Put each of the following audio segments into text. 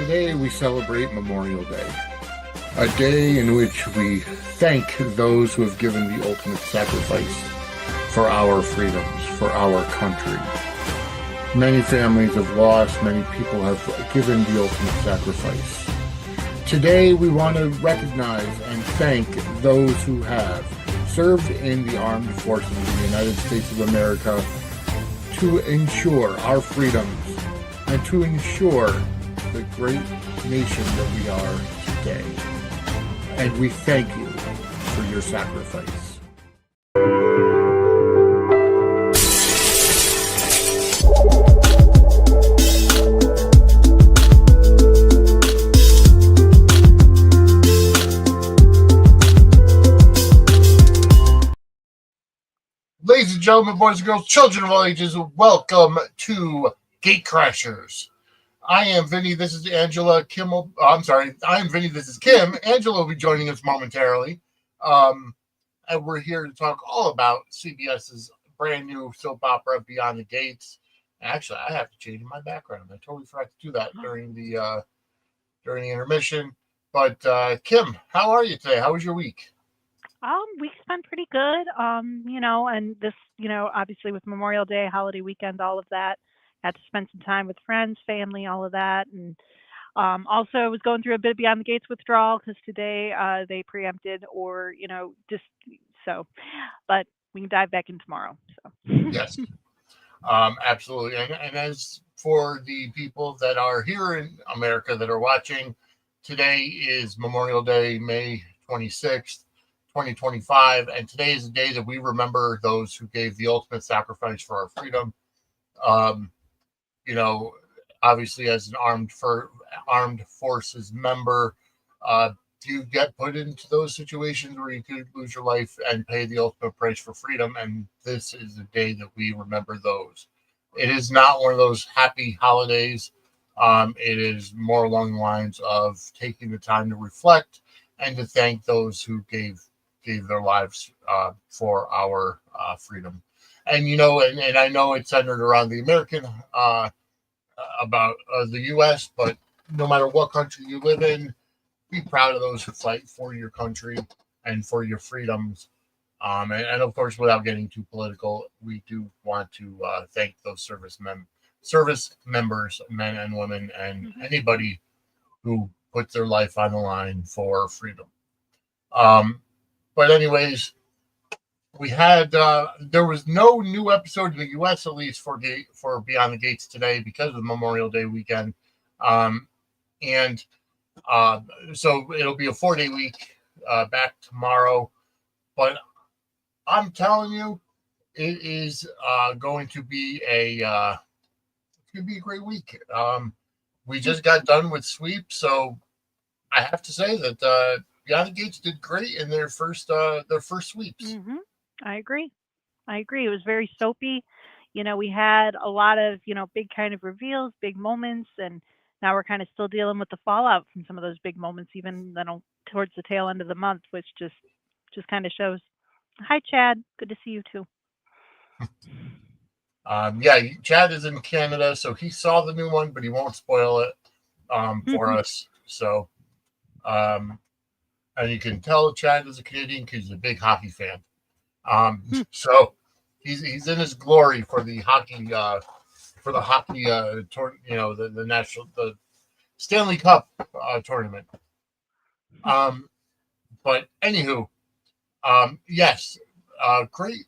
Today we celebrate Memorial Day, a day in which we thank those who have given the ultimate sacrifice for our freedoms, for our country. Many families have lost, many people have given the ultimate sacrifice. Today we want to recognize and thank those who have served in the armed forces of the United States of America to ensure our freedoms and to ensure the great nation that we are today. And we thank you for your sacrifice. Ladies and gentlemen, boys and girls, children of all ages, welcome to GateCrashers. I am Vinny. This is Angela. I am Vinny. This is Kim. Angela will be joining us momentarily. And we're here to talk all about CBS's brand new soap opera, Beyond the Gates. Actually, I have to change my background. I totally forgot to do that during the intermission. But Kim, how are you today? How was your week? Week's been pretty good. And this, obviously with Memorial Day, holiday weekend, all of that. Had to spend some time with friends, family, all of that. And also I was going through a bit Beyond the Gates withdrawal because today they preempted or, just so, but we can dive back in tomorrow. So Yes, absolutely. And as for the people that are here in America that are watching, today is Memorial Day, May 26th. 2025, and today is the day that we remember those who gave the ultimate sacrifice for our freedom. Um, Obviously, as an armed forces member, you get put into those situations where you could lose your life and pay the ultimate price for freedom. And this is the day that we remember those. It is not one of those happy holidays. It is more along the lines of taking the time to reflect and to thank those who gave their lives for our freedom. And and I know it's centered around the American about the U.S., but no matter what country you live in, be proud of those who fight for your country and for your freedoms. And of course, without getting too political, we do want to thank those service members, men and women, and anybody who puts their life on the line for freedom. But anyways, we had there was no new episode in the U.S. at least for Beyond the Gates today because of Memorial Day weekend, and so it'll be a 4-day week back tomorrow. But I'm telling you, it is going to be a great week. We just got done with sweep, so I have to say that. Beyond the Gates did great in their first sweeps. I agree. It was very soapy. We had a lot of, big kind of reveals, big moments, and now we're kind of still dealing with the fallout from some of those big moments, even towards the tail end of the month, which just kind of shows. Hi, Chad. Good to see you too. Chad is in Canada, so he saw the new one, but he won't spoil it for us. So, and you can tell Chad is a Canadian because he's a big hockey fan. So he's in his glory for the hockey the national the Stanley Cup tournament. But anywho, yes, great,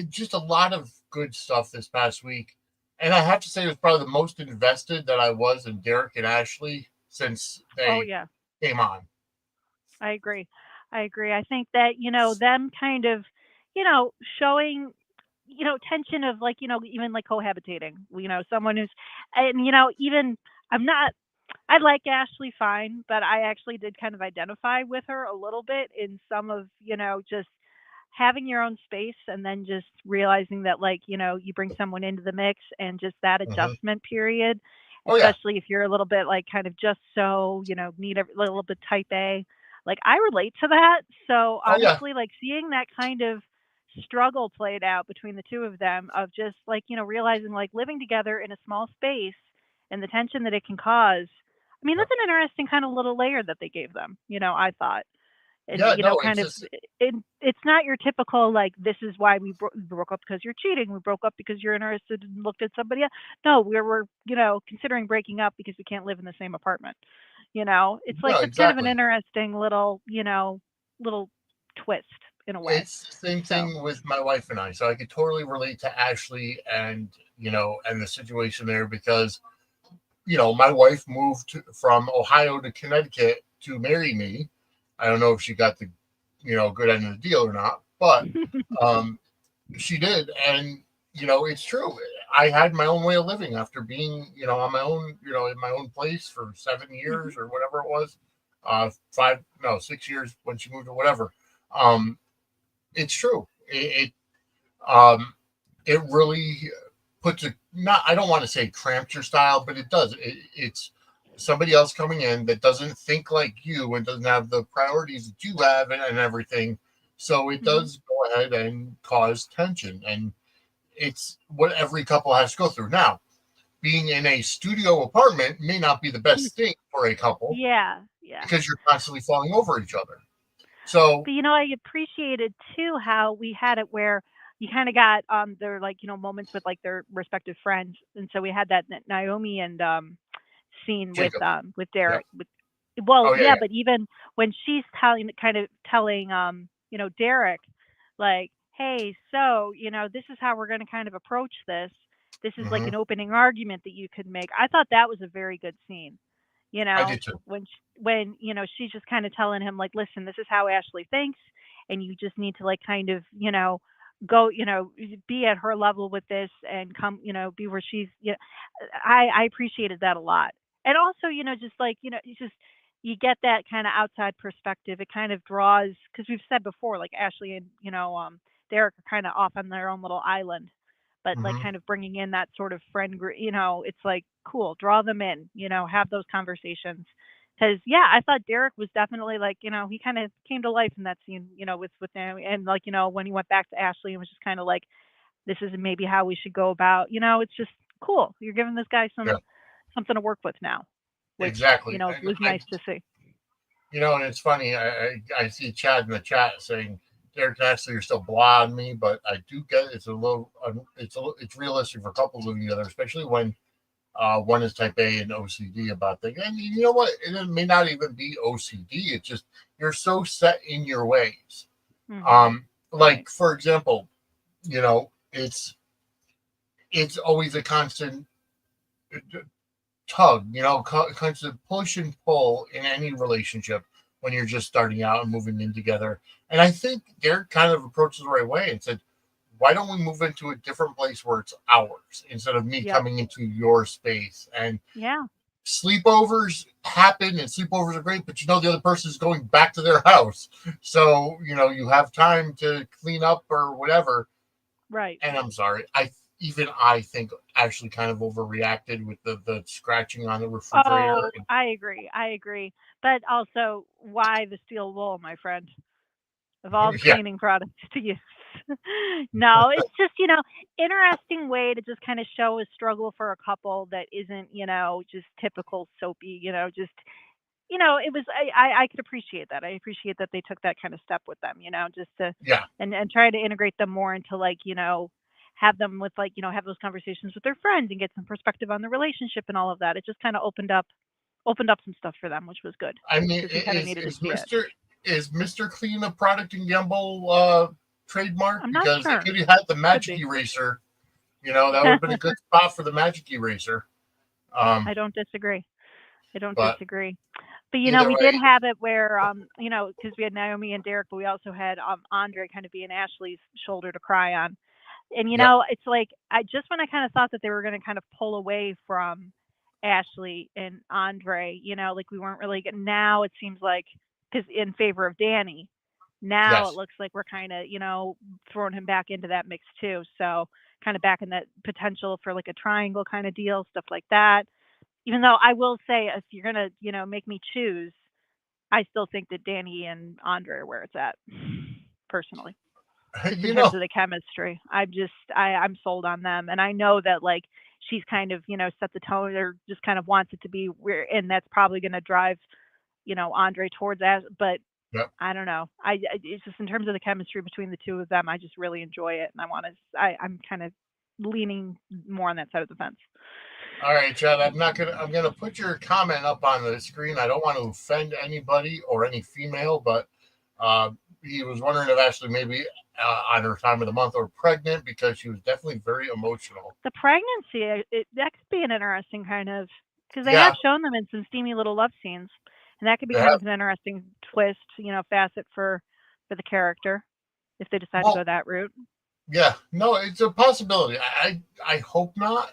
just a lot of good stuff this past week, and I have to say it was probably the most invested that I was in Derek and Ashley since they came on. I agree. I think that, them kind of, showing, tension of like, even like cohabitating, someone who's, and, even I like Ashley fine, but I actually did kind of identify with her a little bit in some of, just having your own space and then just realizing that like, you bring someone into the mix and just that adjustment period, especially if you're a little bit like kind of just so, need a little bit type A. Like I relate to that. So honestly, like seeing that kind of struggle played out between the two of them of just like, realizing like living together in a small space and the tension that it can cause. I mean, Yeah. that's an interesting kind of little layer that they gave them, I thought. And, Yeah, no, it's kind of, just it's not your typical, like, this is why we broke up because you're cheating. We broke up because you're interested and looked at somebody else. No, we're, considering breaking up because we can't live in the same apartment. It's like, no, that's kind of an exactly. interesting little twist in a way. It's the same So, thing with my wife and I. So I could totally relate to Ashley and and the situation there because my wife moved from Ohio to Connecticut to marry me. I don't know if she got the good end of the deal or not, but um, she did, and it's true. I had my own way of living after being on my own, in my own place for 7 years mhm. or whatever it was, 6 years when she moved or whatever. Um, it's true. Um, it really puts a not. I don't want to say cramped your style, but it does. It's somebody else coming in that doesn't think like you and doesn't have the priorities that you have and everything. So it Mhm. does go ahead and cause tension, and it's what every couple has to go through. Now, being in a studio apartment may not be the best thing for a couple Yeah, yeah. because you're constantly falling over each other. So But I appreciated too how we had it where you kind of got their, like, moments with, like, their respective friends, and so we had that Naomi and scene Jacob, with yeah, Derek. Well, oh yeah, yeah, yeah, but even when she's telling Derek, like, hey, so this is how we're going to kind of approach this. This is like hmm, an opening argument that you could make. I thought that was a very good scene. I did too. When she's just kind of telling him, like, listen, this is how Ashley thinks, and you just need to, like, kind of, go, be at her level with this and come, be where she's. I appreciated that a lot. And also, just like, it's just, you get that kind of outside perspective. It kind of draws, because we've said before, like, Ashley and Derek are kind of off on their own little island, but, like, Hmm. kind of bringing in that sort of friend group, it's like, cool, draw them in, have those conversations. Because, yeah, I thought Derek was definitely, like, he kind of came to life in that scene, with them, and, like, when he went back to Ashley and was just kind of like, this is maybe how we should go about, it's just cool. You're giving this guy Yeah, something to work with now, which, exactly. And was nice to see. and it's funny. I see Chad in the chat saying, "Derek and Ashley are still blah on me," but I do get it's a little, it's realistic for couples living together, especially when one is type A and OCD about things. And you know what? It may not even be OCD. It's just you're so set in your ways. Hmm. Right. Like for example, it's always a constant tug, constant push and pull in any relationship when you're just starting out and moving in together. And I think Derek kind of approached it the right way and said, why don't we move into a different place where it's ours instead of me Yep. coming into your space? And Yeah. sleepovers happen and sleepovers are great, but the other person is going back to their house. So, you have time to clean up or whatever. Right. And I'm sorry, I think actually kind of overreacted with the scratching on the refrigerator. Oh, I agree. I agree. But also, why the steel wool, my friend? Of all the Yeah, cleaning products to use. No, it's just, interesting way to just kind of show a struggle for a couple that isn't, just typical soapy, just, it was, I could appreciate that. I appreciate that they took that kind of step with them, just to, yeah. and try to integrate them more into, like, have them with, like, have those conversations with their friends and get some perspective on the relationship and all of that. It just kind of opened up some stuff for them, which was good I mean, because we kind of needed to see it. Is Mister Clean a product and gamble trademark? I'm not Because they sure. could have had the Could magic be. eraser. That would have been a good spot for the magic eraser. I don't disagree. I don't But disagree. But, either we did way, have it where, because we had Naomi and Derek, but we also had Andre kind of being Ashley's shoulder to cry on. And, yep, it's like, when I kind of thought that they were going to kind of pull away from Ashley and Andre, like, we weren't really, now it seems like, because in favor of Danny, now it yes. looks like we're kind of, throwing him back into that mix too. So kind of back in that potential for, like, a triangle kind of deal, stuff like that. Even though I will say, if you're gonna, make me choose, I still think that Danny and Andre are where it's at, personally. just in You terms know, of the chemistry. I'm sold on them, and I know that like she's kind of set the tone or just kind of wants it to be where, and that's probably going to drive Andre towards that. But yeah. I don't know. It's just in terms of the chemistry between the two of them, I just really enjoy it, and I want to. I'm kind of leaning more on that side of the fence. All right, Chad. I'm gonna put your comment up on the screen. I don't want to offend anybody or any female, but uh, he was wondering if Ashley maybe on her time of the month or pregnant because she was definitely very emotional. The pregnancy, that could be an interesting kind of because they have Yeah, shown them in some steamy little love scenes, and that could be they kind have. of an interesting twist, facet for the character if they decide to go Well, that route. yeah, no, it's a possibility. I hope not,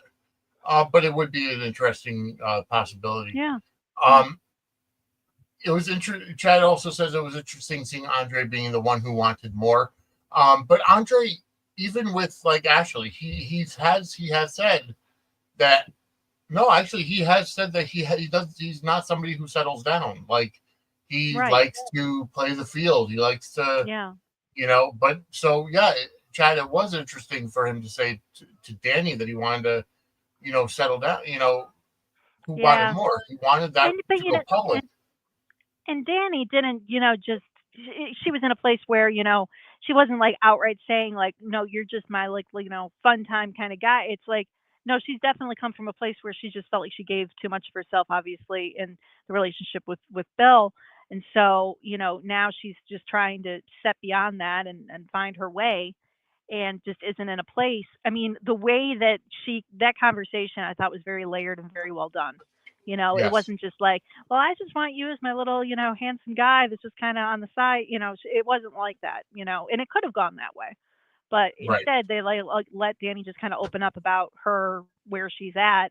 but it would be an interesting possibility. Yeah, yeah, Um, it was interesting. Chad also says it was interesting seeing Andre being the one who wanted more. But Andre, even with like Ashley, he has said that no, actually, he has said that he does. He's not somebody who settles down. Like he right. likes to play the field. He likes to, Yeah, But so yeah, Chad, it was interesting for him to say to Danny that he wanted to, settle down. Who wanted yeah. more? He wanted And that but to go public. and Danny didn't, just she was in a place where, she wasn't like outright saying like, no, you're just my like, fun time kind of guy. It's like, no, she's definitely come from a place where she just felt like she gave too much of herself, obviously, in the relationship with Bill. And so, now she's just trying to step beyond that and find her way and just isn't in a place. I mean, the way that that conversation I thought was very layered and very well done. It Yes, wasn't just like, well, I just want you as my little, handsome guy that's just kind of on the side. It wasn't like that, and it could have gone that way. But right. instead, they like let Danny just kind of open up about her where she's at,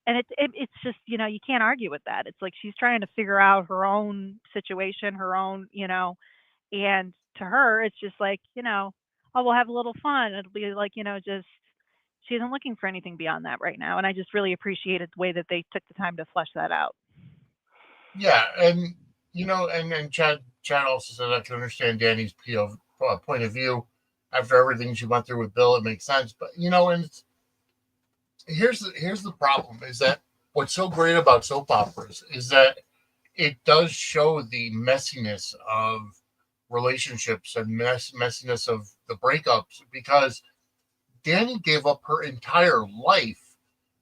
and it's just you can't argue with that. It's like she's trying to figure out her own situation, her own and to her, it's just like, oh, we'll have a little fun. It'll be like, just she isn't looking for anything beyond that right now. And I just really appreciated the way that they took the time to flesh that out. Yeah, and and Chad also said I can understand Danny's point of view after everything she went through with Bill. It makes sense, but and here's the problem is that what's so great about soap operas is that it does show the messiness of relationships and messiness of the breakups because Danny gave up her entire life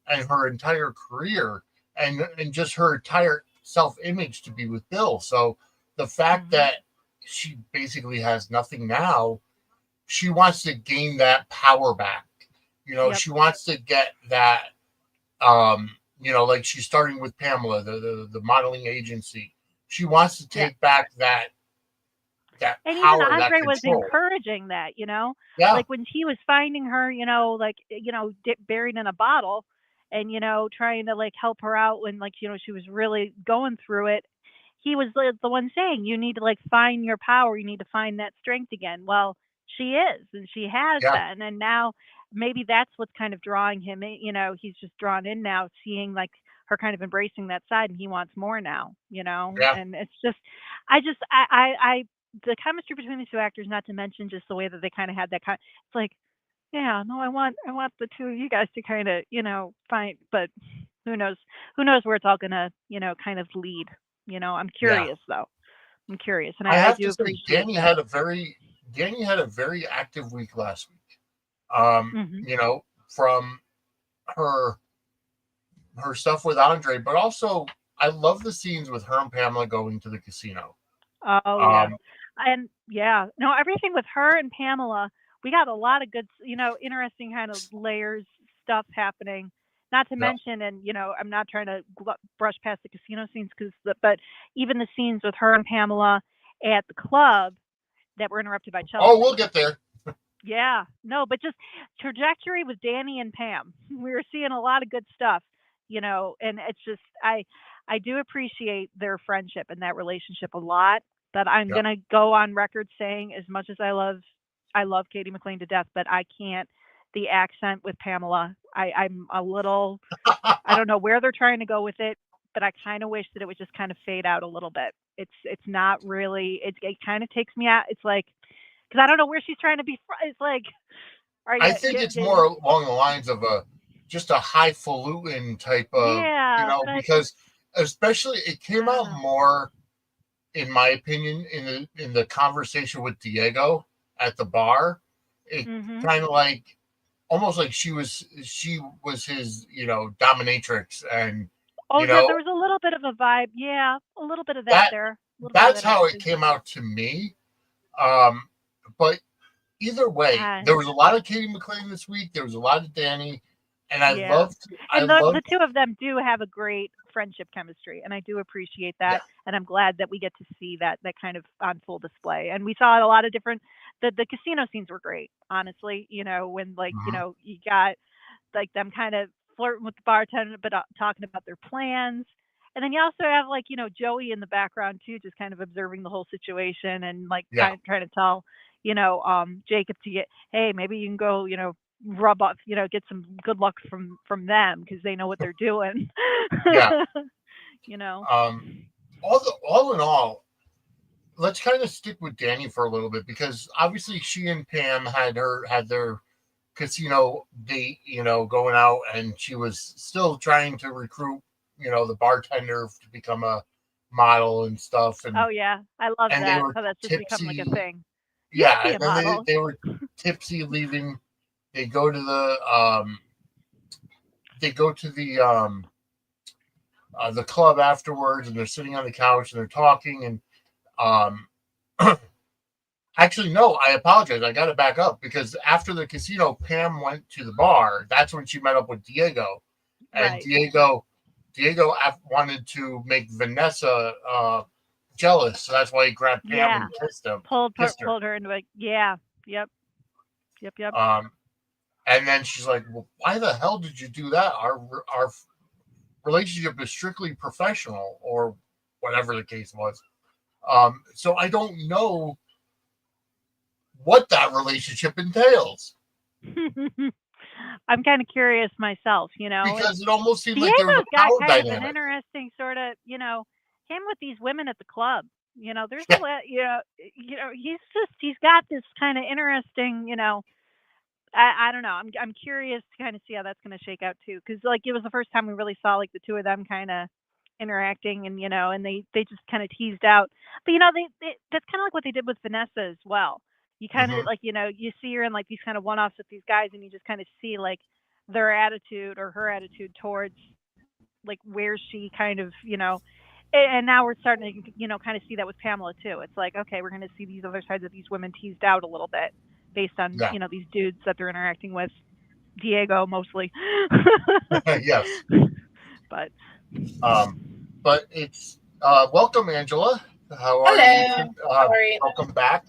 and her entire career and just her entire self-image to be with Bill. So the fact Hmm. that she basically has nothing now, she wants to gain that power back. Yep. She wants to get that like she's starting with Pamela, the modeling agency. She wants to Yeah. take back that And even power, that Andre was control. encouraging that, Yeah, like when he was finding her, like, buried in a bottle and, trying to like help her out when like, she was really going through it. He was the one saying, you need to like find your power. You need to find that strength again. Well, she is, and she has yeah, been. And now maybe that's what's kind of drawing him in. He's just drawn in now, seeing like her kind of embracing that side and he wants more now, yeah, and it's just, I the chemistry between the two actors, not to mention just the way that they kind of had that kind. It's like, yeah, no, I want the two of you guys to kind of, find, but who knows? Who knows where it's all gonna, kind of lead? I'm yeah. curious though. I'm curious, and I I have to do say, appreciate that. Danny had a very active week last week. Hmm. From her her stuff with Andre, but also I love the scenes with her and Pamela going to the casino. Oh yeah, Um, and yeah, no, everything with her and Pamela, we got a lot of good, interesting kind of layers stuff happening. Not to yeah. mention, and I'm not trying to brush past the casino scenes because, but even the scenes with her and Pamela at the club that were interrupted by Oh, Chelsea. we'll get there. Yeah, no, but just trajectory with Danny and Pam. We were seeing a lot of good stuff, and it's just I do appreciate their friendship and that relationship a lot. But I'm Yeah. gonna go on record saying as much as I love Katie McLean to death, but I can't the accent with Pamela. I'm a little I don't know where they're trying to go with it, but I kind of wish that it would just kind of fade out a little bit. It's not really it kind of takes me out. It's like because I don't know where she's trying to be. It's like, are I you? think it's more along the lines of just a highfalutin type of, Yeah, but because especially it came I don't out know. more, in my opinion, in the conversation with Diego at the bar. It Mhm. kind of like almost like she was his, dominatrix, and Oh, you yeah, know there was a little bit of a vibe. Yeah, a little bit of that that there. A little bit of that's that how it energy. came out to me. Um, but either way, Uh, there was a lot of Katie McLean this week. There was a lot of Danny, and yeah. I And the loved, two of them do have a great friendship chemistry, and I do appreciate yeah, that. And I'm glad that we get to see that kind of on full display. And we saw a lot of different. The casino scenes were great, honestly. When like mhm, you got like them kind of flirting with the bartender, but talking about their plans. And then you also have like Joey in the background too, just kind of observing the whole situation and like yeah, kind of trying to tell Jacob to get, hey, maybe you can go rub off, get some good luck from them because they know what they're doing. yeah. you know. Um, all in all, let's kind of stick with Danny for a little bit, because obviously she and Pam had their casino date, going out, and she was still trying to recruit, the bartender to become a model and stuff, Oh yeah, I love and they that. were How that's just become like a tipsy. thing. You can Yeah, be and a then model. they were tipsy leaving. They go to the club afterwards, and they're sitting on the couch and they're talking, and um actually, no, I apologize. I got to back up, because after the casino, Pam went to the bar. That's when she met up with Diego, and Right. Diego wanted to make Vanessa jealous, so that's why he grabbed Pam Yeah. and kissed her. Pulled her into like, yeah. Yep. Yep. Yep. Um, and then she's like, "Well, why the hell did you do that? Our relationship is strictly professional," or whatever the case was. So I don't know what that relationship entails, I'm kind of curious myself, and because it almost seemed like there was Diego's a got power kind of an dynamic. interesting sort of, him with these women at the club. There's a Yeah. lot, he's got this kind of interesting, I don't know. I'm curious to kind of see how that's going to shake out too, because like it was the first time we really saw like the two of them kind of interacting, and and they just kind of teased out. But they that's kind of like what they did with Vanessa as well. You kind of Hmm. like you see her in like these kind of one-offs with these guys, and you just kind of see like their attitude or her attitude towards like where she kind of and now we're starting to kind of see that with Pamela too. It's like, okay, we're going to see these other sides of these women teased out a little bit based on Yeah. these dudes that they're interacting with. Diego mostly. Yes. But Um, but it's welcome, Angela. How are you? Hello. Sorry, Welcome back.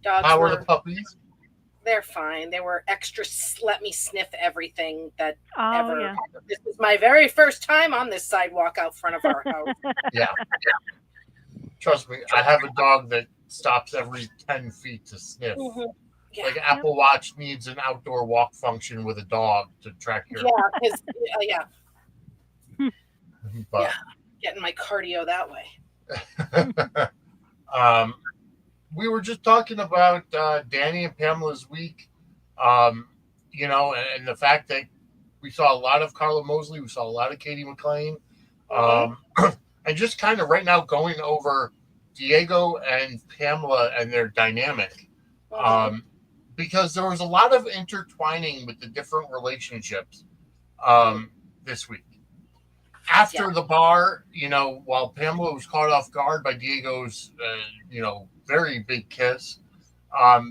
dogs How are the were, puppies? they're fine. They were extra, let me sniff everything that oh ever. yeah. This is my very first time on this sidewalk out front of our house. Yeah. Trust me, I have a dog that stops every 10 feet to sniff. Mhm. Yeah, Like Yep. Apple Watch needs an outdoor walk function with a dog to track your. yeah, because yeah, But getting my cardio that way. um, we were just talking about Danny and Pamela's week, um, and the fact that we saw a lot of Carla Mosley, we saw a lot of Katie McLean, Hmm. um, and just kind of right now going over Diego and Pamela and their dynamic, Hmm. because there was a lot of intertwining with the different relationships this week. Yeah. After the bar, while Pamela was caught off guard by Diego's, very big kiss,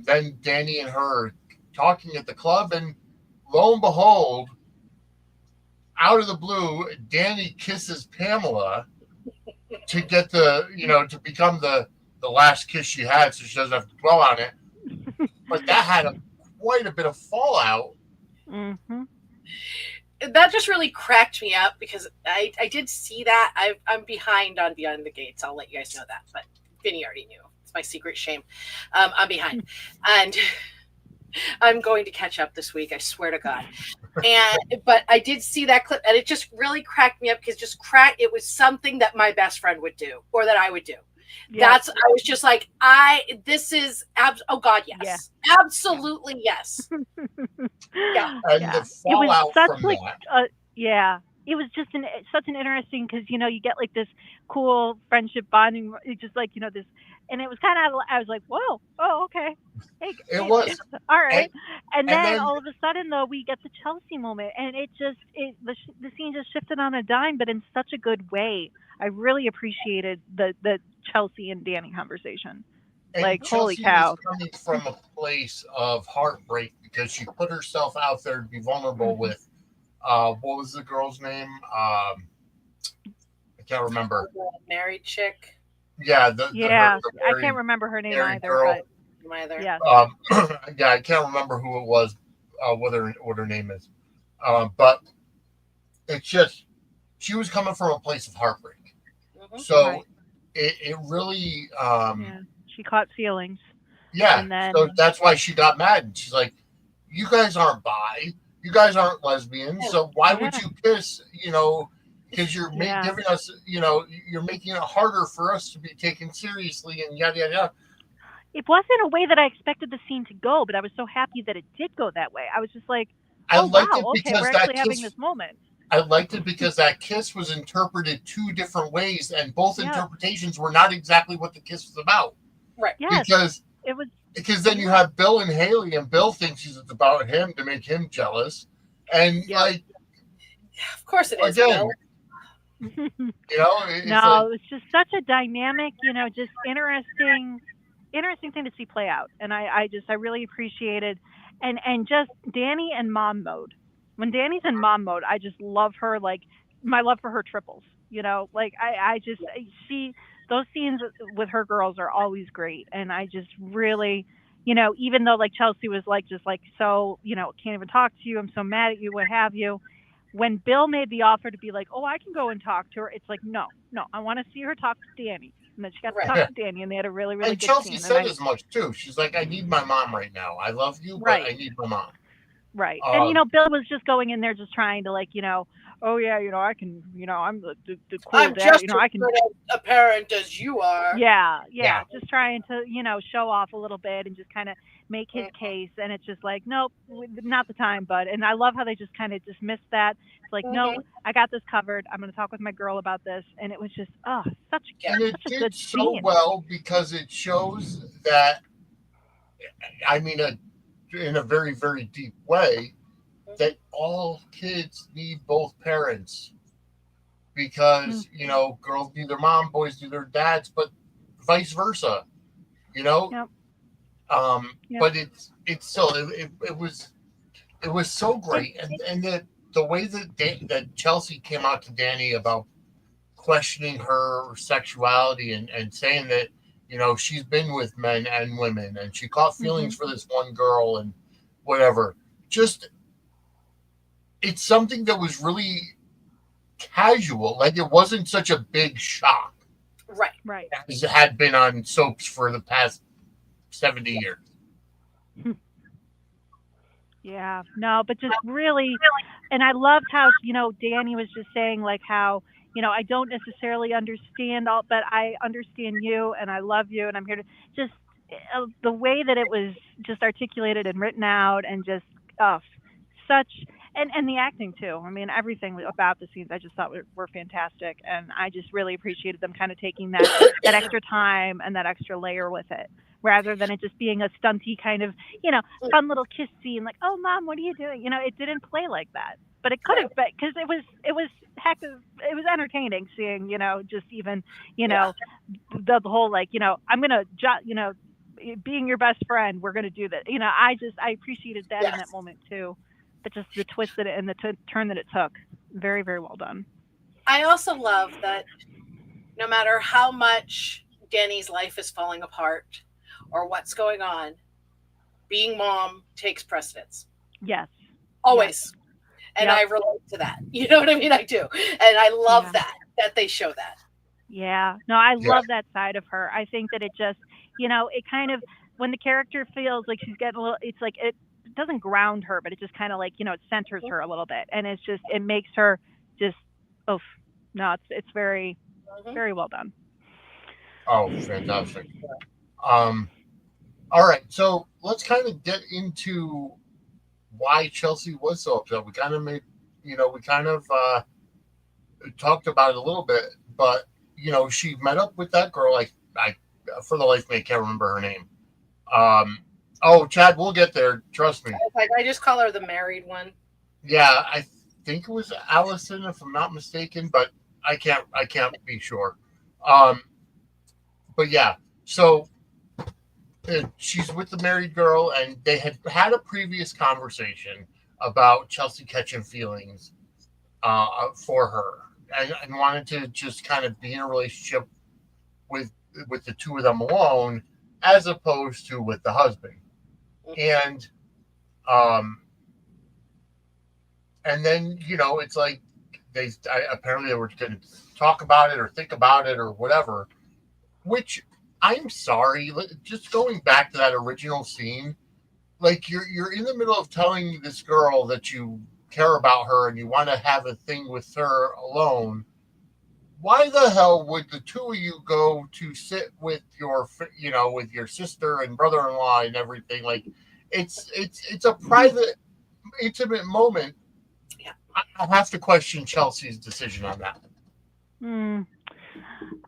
then Danny and her talking at the club, and lo and behold, out of the blue, Danny kisses Pamela to get to become the last kiss she had, so she doesn't have to dwell on it. But that had quite a bit of fallout. Mhm. That just really cracked me up because I did see that. I'm behind on Beyond the Gates. I'll let you guys know that, but Vinny already knew. It's my secret shame. I'm behind, and I'm going to catch up this week. I swear to God. But I did see that clip, and it just really cracked me up because it was something that my best friend would do or that I would do. Yeah. I was just like, this is, oh God, Yeah. yes. Absolutely, yes. Yeah. And Yeah. the It was fallout such from like that, yeah. It was just such an interesting because you get like this cool friendship bonding. It's just like this, and it was kind of I was like, whoa, oh okay, hey, it hey, was, all and, right. And and then then all of a sudden though we get the Chelsea moment, and the scene just shifted on a dime, but in such a good way. I really appreciated the Chelsea and Danny conversation. and Like holy Chelsea was cow. coming from a place of heartbreak because she put herself out there to be vulnerable Hmm. with what was the girl's name? I can't remember. The married chick. Yeah, Yeah, the I can't remember her name married either, girl. but Either. yes. Yeah, I can't remember who it was, what her name is. But it's just she was coming from a place of heartbreak, so Right. it really, Yeah. She caught feelings. yeah. And So then, that's why she got mad, and she's like, "You guys aren't bi, you guys aren't lesbians, so why would yeah, you kiss? Because you're yeah. giving us, you're making it harder for us to be taken seriously, and yada yada yada." It wasn't a way that I expected the scene to go, but I was so happy that it did go that way. I was just like, I oh, liked wow, it okay, we're because actually having this moment. I liked it because that kiss was interpreted two different ways, and both Yeah. interpretations were not exactly what the kiss was about. Right. Yes. Because It was, then you have Bill and Haley, and Bill thinks it's about him to make him jealous, and yeah. Of course it is, again, Bill. it's No, like it was just such a dynamic, just interesting thing to see play out. And I really appreciated, and just Danny and mom mode. When Danny's in mom mode, I just love her. Like my love for her triples. Like I just she those scenes with her girls are always great, and I just really. Even though like Chelsea was like just like so, can't even talk to you. I'm so mad at you. What have you? When Bill made the offer to be like, oh, I can go and talk to her, it's like, no, no, I want to see her talk to Danny. And then she got to Right. talk to Danny, and they had a really, really and good Chelsea scene. said as much too. She's like, "I need my mom right now. I love you, but Right, I need my mom." right. And, Um, Bill was just going in there just trying to, like, oh, yeah, I can, I'm the cool I'm dad, just as I can. good a parent as you are. Yeah, yeah, just trying to, show off a little bit and just kind of make his case. And it's just like, nope, not the time, bud. And I love how they just kind of dismissed that. It's like, no, I got this covered. I'm going to talk with my girl about this. And it was just, and it such a did good so scene. well because it shows that, I mean, in a very very deep way, that all kids need both parents Mm, because girls need their mom, boys need their dads, but vice versa. You know, yep, yep. but it's still it was so And great, and the way that Chelsea came out to Danny about questioning her sexuality and saying that she's been with men and women and she caught feelings mhm. for this one girl and whatever. Just it's something that was really casual, like it wasn't such a big shock Right. Right. as it had been on soaps for the past 70 years. Yeah, no, but just really, and I loved how, Danny was just saying like how, I don't necessarily understand all, but I understand you and I love you and I'm here to just the way that it was just articulated and written out and just uh, such, and the acting too. I mean, everything about the scenes I just thought were fantastic, and I just really appreciated them kind of taking that extra time and that extra layer with it, rather than it just being a stunty kind of, fun little kiss scene, like, "Oh, mom, what are you doing?" It didn't play like that, but it could have been because it was it was entertaining seeing, just even, the whole like, I'm gonna, being your best friend, we're gonna do that. I appreciated that in that Yes. moment too, but just the twist that and the turn that it took, very, very well done. I also love that no matter how much Danny's life is falling apart or what's going on, being mom takes precedence. Yes. Always. And Yep. I relate to that. You know what I mean? I do. And I love Yeah. that they show that. Yeah. No, I Yeah, love that side of her. I think that it just, it kind of, when the character feels like she's getting a little, it's like it doesn't ground her, but it just kind of like, it centers her a little bit. And it's just, it makes her just, oh, no, it's very, Mhm. very well done. Oh, fantastic. All right, so let's kind of get into why Chelsea was so upset. We kind of made, we kind of talked about it a little bit, but she met up with that girl. I for the life of me, I can't remember her name. Um, oh, Chad, we'll get there. Trust me. I just call her the married one. Yeah, I think it was Allison, if I'm not mistaken, but I can't be sure. Um, but yeah, so she's with the married girl, and they had a previous conversation about Chelsea catching feelings for her, and wanted to just kind of be in a relationship with the two of them alone, as opposed to with the husband. And um, and then it's like apparently they were going to talk about it or think about it or whatever. Which, I'm sorry, just going back to that original scene, like you're in the middle of telling this girl that you care about her and you want to have a thing with her alone. Why the hell would the two of you go to sit with with your sister and brother-in-law and everything? Like, it's a private, intimate moment. Yeah. I have to question Chelsea's decision on that.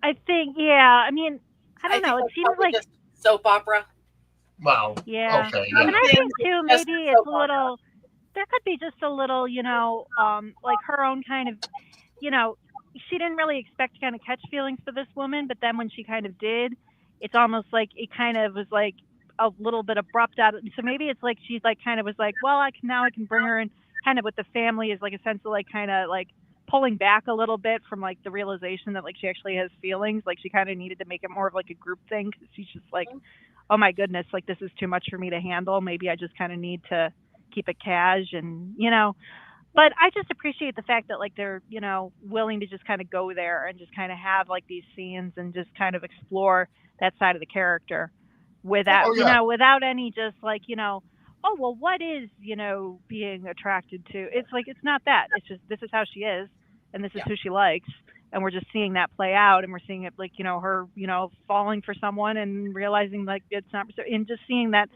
I think, yeah. I mean, I don't know. It that's seems probably like, just soap opera. Well, yeah. okay, And yeah. I think too, Just maybe it's soap a opera. little. There could be just a little, like her own kind of, you know, she didn't really expect to kind of catch feelings for this woman, but then when she kind of did, it's almost like it kind of was like a little bit abrupt out. So maybe it's like she's like kind of was like, well, I can bring her in kind of with the family is like a sense of like kind of like pulling back a little bit from like the realization that like she actually has feelings. Like she kind of needed to make it more of like a group thing because she's just like, oh my goodness, like this is too much for me to handle. Maybe I just kind of need to keep it cash and but I just appreciate the fact that like they're, willing to just kind of go there and just kind of have like these scenes and just kind of explore that side of the character without, Oh yeah, without any just like, oh, well, what is, being attracted to? It's like, it's not that. It's just, this is how she is and this is Yeah. who she likes. And we're just seeing that play out and we're seeing it like, her, falling for someone and realizing like it's not, and just seeing that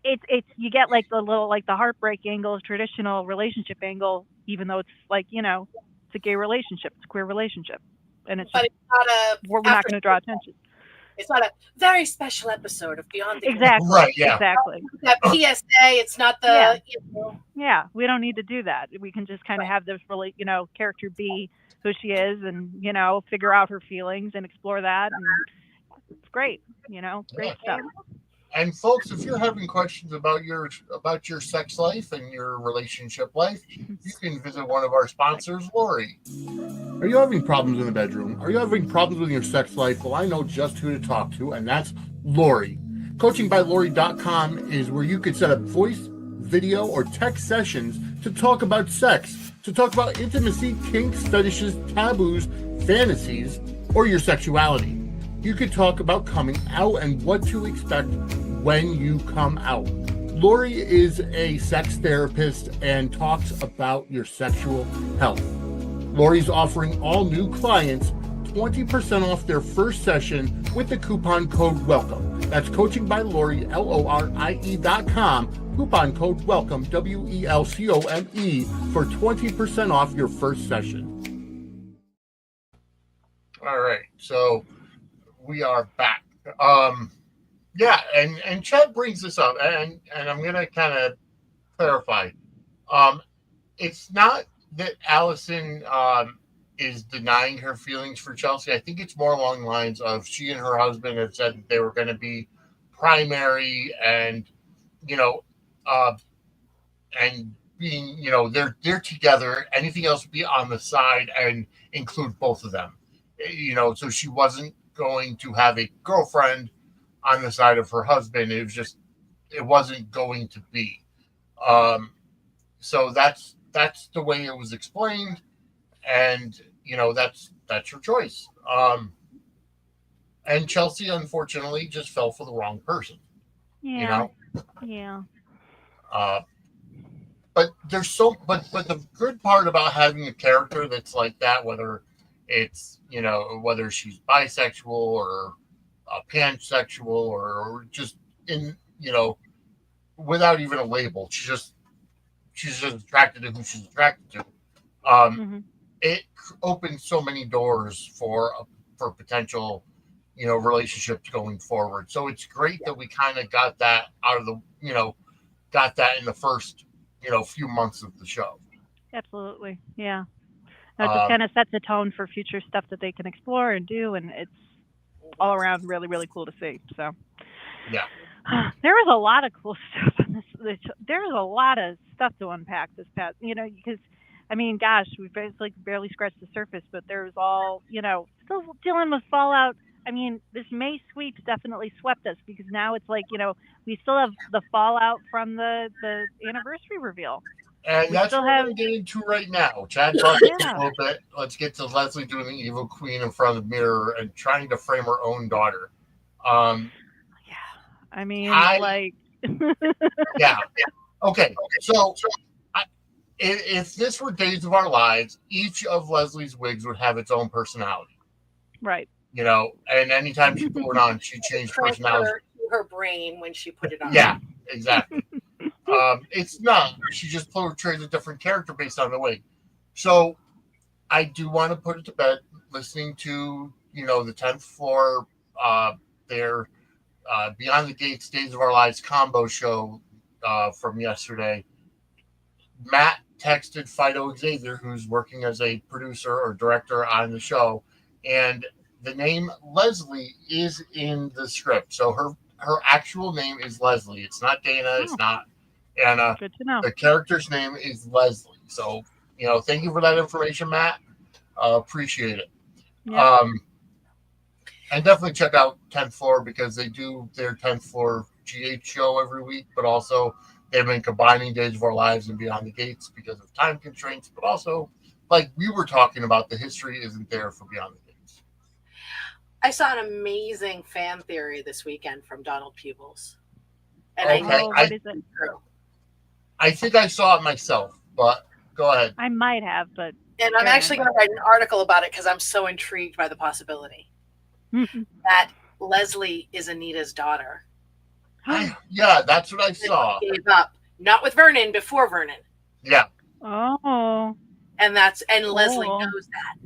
it's you get like the little like the heartbreak angle, traditional relationship angle, even though it's like it's a gay relationship, it's a queer relationship, and it's just But it's not a we're not after. going to draw attention. It's not a very special episode of Beyond the Gates. Exactly. right, yeah. Exactly. That PSA. It's not the. Yeah. You know, Yeah. We don't need to do that. We can just kind of have this really character be who she is, and figure out her feelings and explore that, and it's great. Great stuff. And folks, if you're having questions about your sex life and your relationship life, you can visit one of our sponsors, Lori. Are you having problems in the bedroom? Are you having problems with your sex life? Well, I know just who to talk to, and that's Lori. CoachingByLori.com is where you can set up voice, video, or text sessions to talk about sex, to talk about intimacy, kinks, fetishes, taboos, fantasies, or your sexuality. You could talk about coming out and what to expect when you come out. Lori is a sex therapist and talks about your sexual health. Lori's offering all new clients 20% off their first session with the coupon code WELCOME. That's Coaching by Lori, LORIE.com. Coupon code WELCOME, WELCOME, for 20% off your first session. All right, so we are back. Yeah, and Chad brings this up, and I'm gonna kind of clarify. It's not that Allison is denying her feelings for Chelsea. I think it's more along the lines of she and her husband have said that they were going to be primary, and and being they're together. Anything else would be on the side and include both of them. So she wasn't going to have a girlfriend on the side of her husband. It wasn't going to be. So that's the way it was explained, and that's your choice. And Chelsea, unfortunately, just fell for the wrong person. Yeah. Yeah. But there's but the good part about having a character that's like that, whether It's, whether she's bisexual or pansexual or just in, without even a label. She's just attracted to who she's attracted to. Mm-hmm. It opens so many doors for potential, relationships going forward. So it's great that we kind of got that out of the, got that in the first, few months of the show. Absolutely. Yeah. That just kind of sets a tone for future stuff that they can explore and do, and it's all around really, really cool to see. So, yeah, there was a lot of cool stuff on this. There was a lot of stuff to unpack this past, because I mean, gosh, we've barely scratched the surface, but there's all, still dealing with fallout. I mean, this May sweeps definitely swept us because now it's like, we still have the fallout from the anniversary reveal. and that's what we're going to get into right now. Chad talked a little bit. Let's get to Leslie doing the evil queen in front of the mirror and trying to frame her own daughter. Yeah, I mean, yeah. Okay, so if this were Days of Our Lives, each of Leslie's wigs would have its own personality. Right. And anytime she put it on, she changed personality. Her brain when she put it on. Yeah, exactly. It's not. She just portrays a different character based on the wig. So I do want to put it to bed listening to, the 10th floor, their Beyond the Gates Days of Our Lives combo show from yesterday. Matt texted Fido Xavier, who's working as a producer or director on the show, and the name Leslie is in the script. So her actual name is Leslie. It's not Dana. It's not Anna. Good to know. The character's name is Leslie. So, thank you for that information, Matt. Appreciate it. Yeah. And definitely check out 10th Floor because they do their 10th Floor GH show every week, but also they've been combining Days of Our Lives and Beyond the Gates because of time constraints, but also, like we were talking about, the history isn't there for Beyond the Gates. I saw an amazing fan theory this weekend from Donald Peebles. And what is it? I think I saw it myself, but go ahead. I might have, but... And I'm actually going to write an article about it because I'm so intrigued by the possibility that Leslie is Anita's daughter. Yeah, that's what I saw. Gave up, not with Vernon, before Vernon. Yeah. Oh. And Leslie knows that,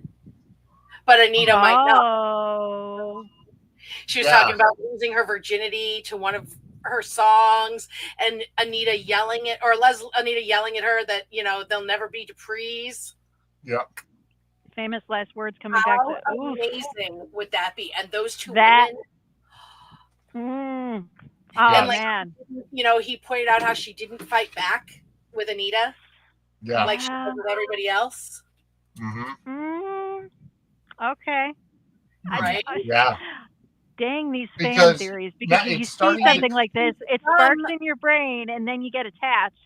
but Anita might know. She was talking about losing her virginity to one of her songs, and Anita yelling at her that they'll never be Dupree's. Yeah. Famous last words coming back to. How amazing would that be? And those two women. Oh man! He pointed out how she didn't fight back with Anita. Yeah, like she did with everybody else. Mm-hmm. Okay. Right. Yeah. Dang these fan theories, because if you see something like this, it sparks in your brain, and then you get attached,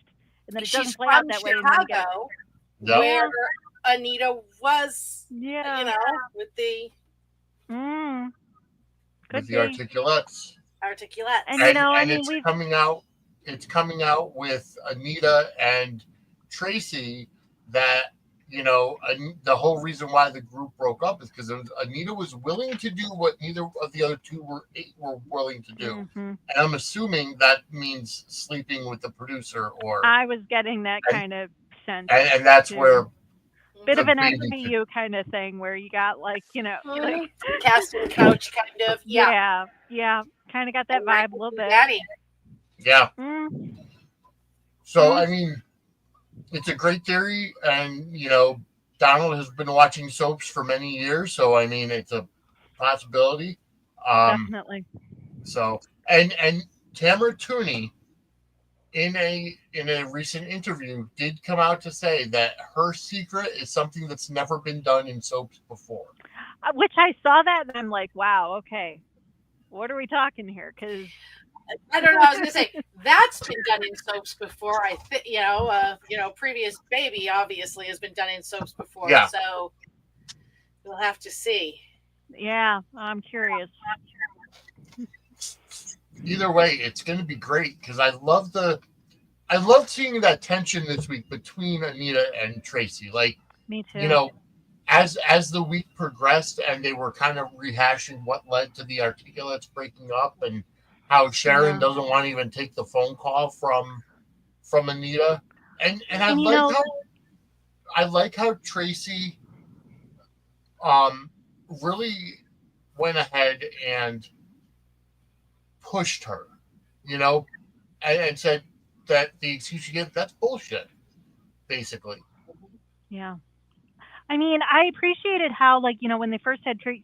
and then it doesn't play out that way. Chicago, where Anita was, with the articulates. And it's coming out with Anita and Tracy that the whole reason why the group broke up is because Anita was willing to do what neither of the other two were willing to do. And I'm assuming that means sleeping with the producer, or I was getting that kind of sense, and that's where bit of an SVU kind of thing where you got like casting couch kind of yeah kind of got that vibe a little bit. Yeah. So I mean, it's a great theory, and Donald has been watching soaps for many years, so I mean it's a possibility. Definitely. So and Tamara Tooney in a recent interview did come out to say that her secret is something that's never been done in soaps before. Which I saw that and I'm like, wow, okay, what are we talking here? Because I don't know. I was going to say that's been done in soaps before. I think previous Baby obviously has been done in soaps before. Yeah. So we'll have to see. Yeah, I'm curious. Either way, it's going to be great because I loved seeing that tension this week between Anita and Tracy. Like, me too. as the week progressed and they were kind of rehashing what led to the articulates breaking up and how Sharon Yeah. doesn't want to even take the phone call from Anita. And And you know, I like how Tracy um really went ahead and pushed her, you know, and said that the excuse you give, that's bullshit, basically. yeah. I mean, I appreciated how, like, when they first had, she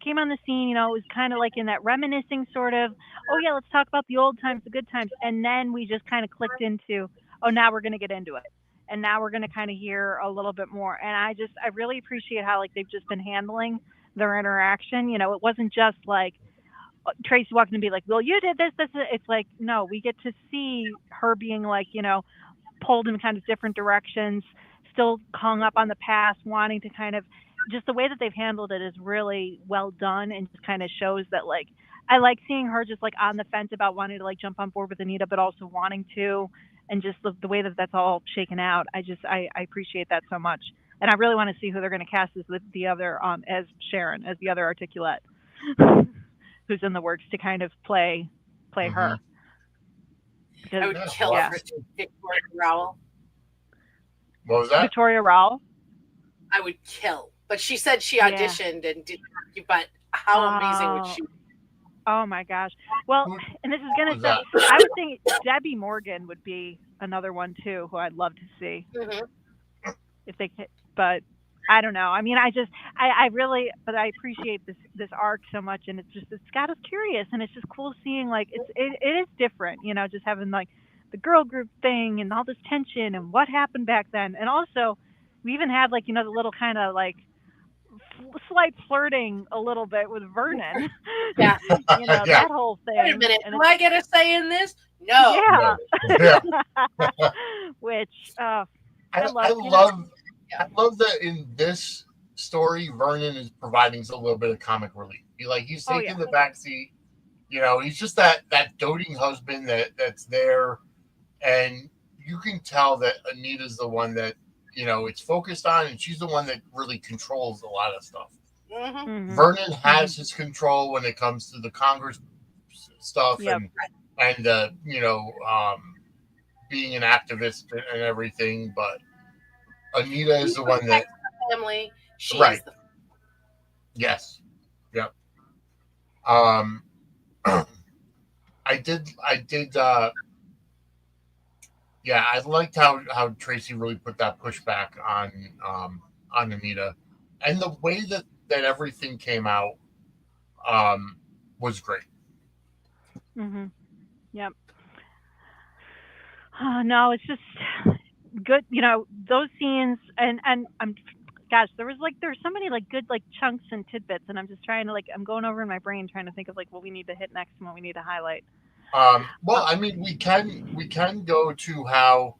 came on the scene, it was kind of like in that reminiscing sort of, oh, yeah, let's talk about the old times, the good times. And then we just kind of clicked into, oh, now we're going to get into it. And now we're going to kind of hear a little bit more. And I really appreciate how, like, they've just been handling their interaction. It wasn't just like Tracy walking and be like, well, you did this. It's like, no, we get to see her being like, pulled in kind of different directions, still hung up on the past, wanting to kind of just the way that they've handled it is really well done and just kind of shows that like I like seeing her just like on the fence about wanting to like jump on board with Anita, but also wanting to, and just the way that that's all shaken out. I appreciate that so much, and I really want to see who they're going to cast as the other as Sharon as the other articulate who's in the works to kind of play Mm-hmm. her. I Because would Yeah, kill well, for Victoria Rowell. what was that? Victoria Rowell. I would kill. But she said she Yeah. auditioned and did. But how amazing would she? Oh my gosh. Well, Who- and this is who gonna was sound. that? I would think Debbie Morgan would be another one too, who I'd love to see Mhm. if they could. But I don't know. I mean, I really, but I appreciate this arc so much, and it's got us curious, and it's just cool seeing like it is different, just having like the girl group thing and all this tension and what happened back then, and also we even had like the little kind of like slight flirting a little bit with Vernon. Yeah. Yeah. That whole thing. Wait a minute. And Do I get a say in this? No. yeah. Yeah. Which I love. love that in this story, Vernon is providing a little bit of comic relief. He's Oh, taking yeah. the back seat. He's just that doting husband that's there, and you can tell that Anita's the one that it's focused on, and she's the one that really controls a lot of stuff. Mm-hmm. Mhm. Vernon has his control when it comes to the Congress stuff Yep. and being an activist and everything, but Anita is the one that Family. She Right. is the. yes, yep. I did yeah, I liked how Tracy really put that pushback on Anita, and the way that everything came out was great. Mhm. Yep. No, it's just good. Those scenes, and I'm, gosh, there's so many like good like chunks and tidbits, and I'm just trying to like I'm going over in my brain trying to think of like what we need to hit next and what we need to highlight. Well, I mean, we can go to how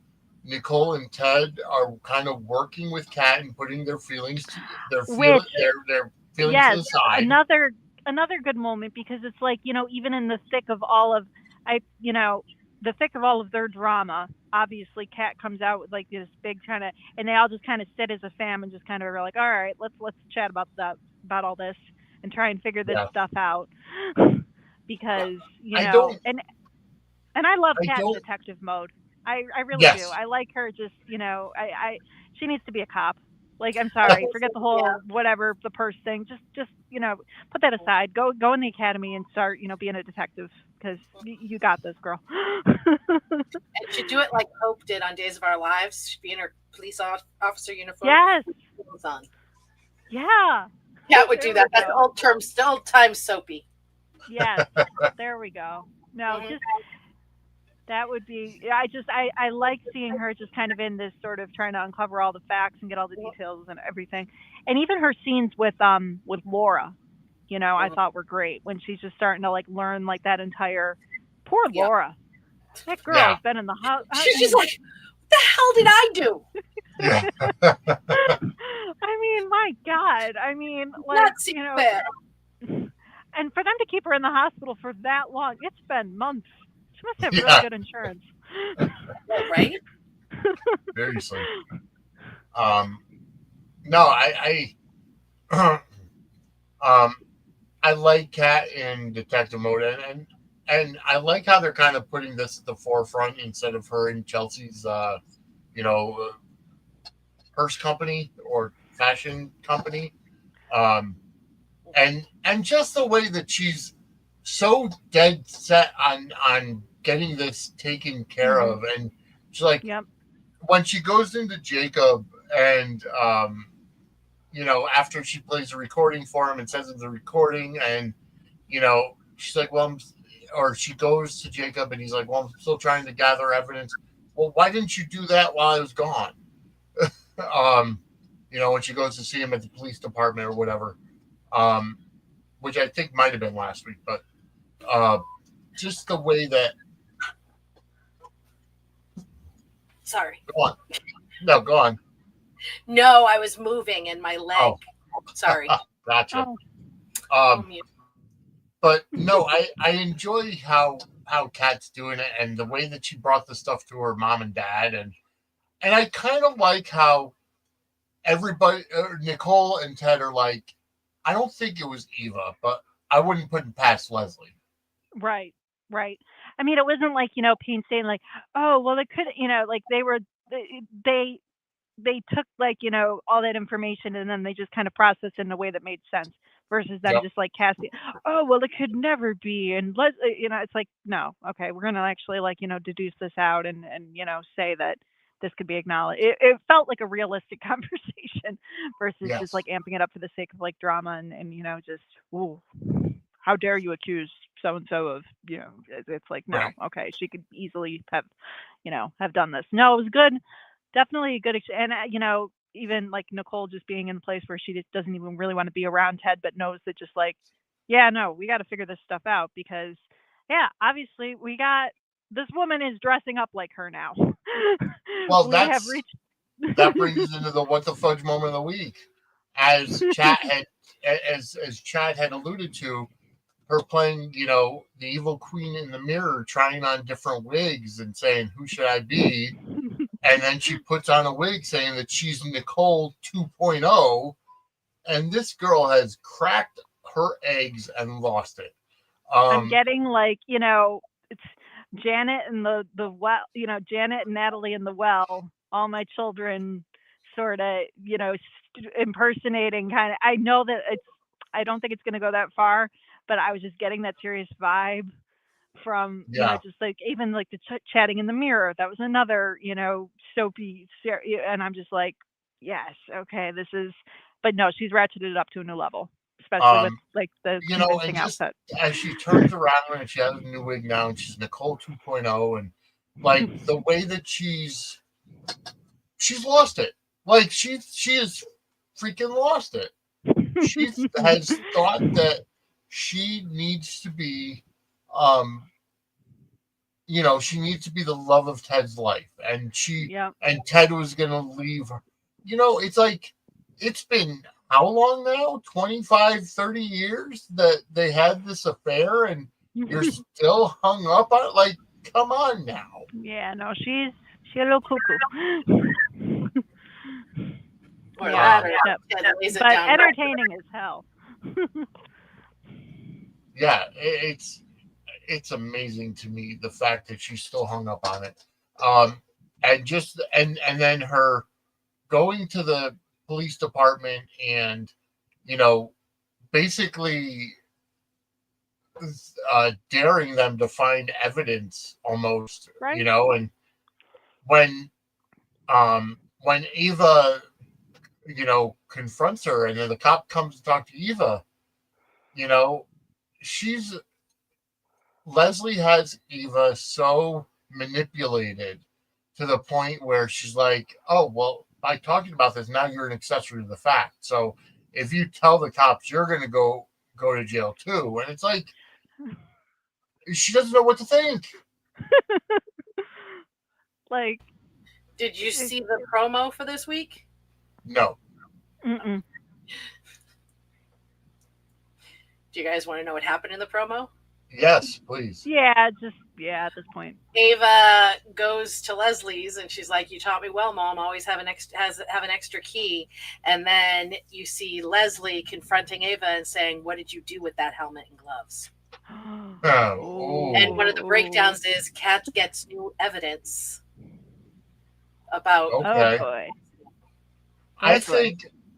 Nicole and Ted are kind of working with Kat and putting their feelings their feelings Yes, to the side. another good moment because it's like even in the thick of all of the thick of all of their drama, obviously Kat comes out with like this big kind of, and they all just kind of sit as a fam and just kind of are like, all right, let's chat about all this and try and figure this Yeah. stuff out because I don't- and I love I Kat in don't- detective mode. I really Yes. do. I like her just I she needs to be a cop. Like, I'm sorry, forget the whole whatever the purse thing. Just put that aside. Go in the academy and start being a detective because you got this, girl. And she'd do it like Hope did on Days of Our Lives. She'd be in her police officer uniform. Yes. On. Yeah. Cat would do There that. we That's go. old time soapy. Yes. There we go. No, Mhm. just that would be. I like seeing her just kind of in this sort of trying to uncover all the facts and get all the details and everything, and even her scenes with Laura, I thought were great when she's just starting to like learn like that entire poor Yeah. Laura. That girl's Yeah. been in the house. She's like, what the hell did I do? Yeah. I mean, my God. I mean, like Not see that. and for them to keep her in the hospital for that long, it's been months. She must have Yeah. really good insurance. Right? Seriously. no, um, I like Kat in detective mode, and I like how they're kind of putting this at the forefront instead of her in Chelsea's, you know, purse company or fashion company. Um, and just the way that she's so dead set on getting this taken care Hmm. of, and she's like Yep. when she goes into Jacob and after she plays a recording for him and sends him the recording, and she's like, well, or she goes to Jacob and he's like, well, I'm still trying to gather evidence. Well, why didn't you do that while I was gone? um, when she goes to see him at the police department or whatever, um, which I think might have been last week, but uh, just the way that. Sorry. Go on. No, go on. No, I was moving and my leg. Oh, Sorry. gotcha. Oh, But no, I enjoy how Kat's doing it and the way that she brought the stuff to her mom and dad, and I kind of like how everybody, Nicole and Ted are like, I don't think it was Eva, but I wouldn't put it past Leslie. right, right. I mean, it wasn't like, painstating, like, oh, well, it could, like they they took, like, all that information and then they just kind of processed it in a way that made sense versus them Yep. just like casting, oh, well, it could never be. And it's like, no, okay, we're going to actually, like, deduce this out and say that this could be acknowledged. It felt like a realistic conversation versus just Yes. like amping it up for the sake of like drama and just, ooh, how dare you accuse so and so of, it's like, no, Right. okay, she could easily have, have done this. No, it was good. Definitely a good, and even like Nicole just being in the place where she just doesn't even really want to be around Ted, but knows that just like, yeah, no, we got to figure this stuff out because, yeah, obviously we got this woman is dressing up like her now. Well, We have reached. that brings us into the what the fudge moment of the week, as Chad had alluded to, her playing, the evil queen in the mirror, trying on different wigs and saying, "Who should I be?" And then she puts on a wig saying that she's Nicole 2.0, and this girl has cracked her eggs and lost it. I'm Um, getting like, it's Janet and the well, Janet and Natalie in the well, all my children sort of, impersonating kind of. I know that I don't think it's going to go that far, but I was just getting that serious vibe from, yeah, just like even like the chatting in the mirror. That was another, soapy, and I'm just like, yes, okay, this is, but no, she's ratcheted it up to a new level, especially with um, like the and convincing just outfit. as she turns around and she has a new wig now, and she's Nicole 2.0, and like the way that she's lost it. Like she has freaking lost it. She has thought that she needs to be, um, she needs to be the love of Ted's life, Yep. and Ted was gonna leave her. It's like it's been how long now? 25, 30 years that they had this affair, and you're still hung up on it. Like, come on now. Yeah, no, she a little cuckoo. Or Yeah, that, or yep. Ted lays it But down. entertaining as hell. Yeah, it's amazing to me the fact that she's still hung up on it. And just and then her going to the police department and you know basically daring them to find evidence almost, Right? and when when Eva confronts her and then the cop comes to talk to Eva, you know she's Leslie has Eva so manipulated to the point where she's like, oh, well, by talking about this, now you're an accessory to the fact. So if you tell the cops, you're going to go to jail too. And it's like, she doesn't know what to think. Like, Did you it, see the promo for this week? No. mm-mm. Do you guys want to know what happened in the promo? Yes, please. Yeah, at this point. Ava goes to Leslie's and she's like, "You taught me well, Mom. Always have an extra key." And then you see Leslie confronting Ava and saying, "What did you do with that helmet and gloves?" And one of the breakdowns is Kat gets new evidence about. Oh Okay. boy.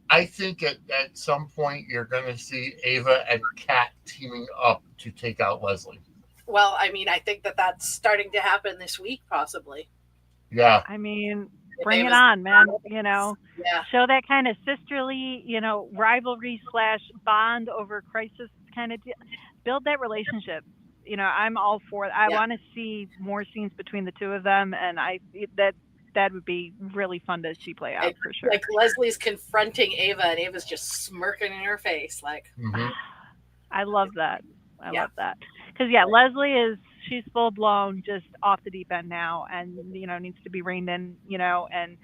I think at some point you're going to see Ava and Kat teaming up to take out Leslie. Well, I mean, I think that's starting to happen this week, possibly. Yeah. I mean, bring it on, man. Yeah. Show that kind of sisterly, rivalry / bond over crisis kind of deal. Build that relationship. I'm all for it. I want to see more scenes between the two of them, and that would be really fun to see play out for sure. Like Leslie's confronting Ava, and Ava's just smirking in her face, like. Mm-hmm. I love that. I love that because Leslie she's full blown just off the deep end now, and needs to be reined in. And I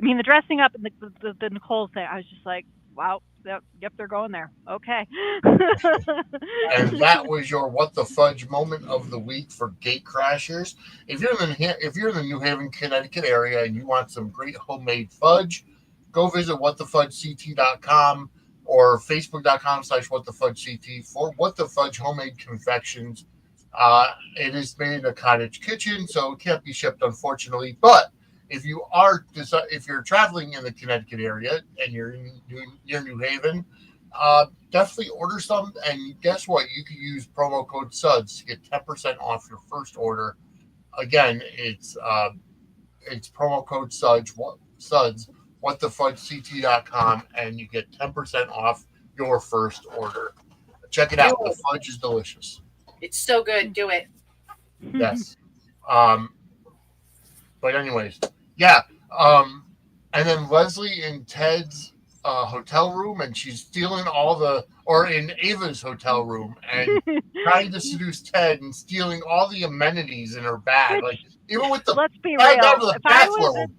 mean the dressing up and the Nicole thing. I was just like, wow, yep, they're going there. Okay. And that was your what the fudge moment of the week for GateCrashers. If you're in the New Haven, Connecticut area and you want some great homemade fudge, go visit whatthefudgect.com or facebook.com/whatthefudgect for What the Fudge homemade confections. It is made in a cottage kitchen, so it can't be shipped, unfortunately. But if you're traveling in the Connecticut area and you're near New Haven, definitely order some. And guess what? You can use promo code SUDS to get 10% off your first order. Again, it's promo code SUDS. whatthefudgect.com, and you get 10% off your first order. Check it out. The fudge is delicious. It's so good. Do it. Yes. But anyways, yeah. And then Leslie in Ted's hotel room, and she's stealing in Ava's hotel room and trying to seduce Ted and stealing all the amenities in her bag. Like even with the let's be bag real. out of the bathroom.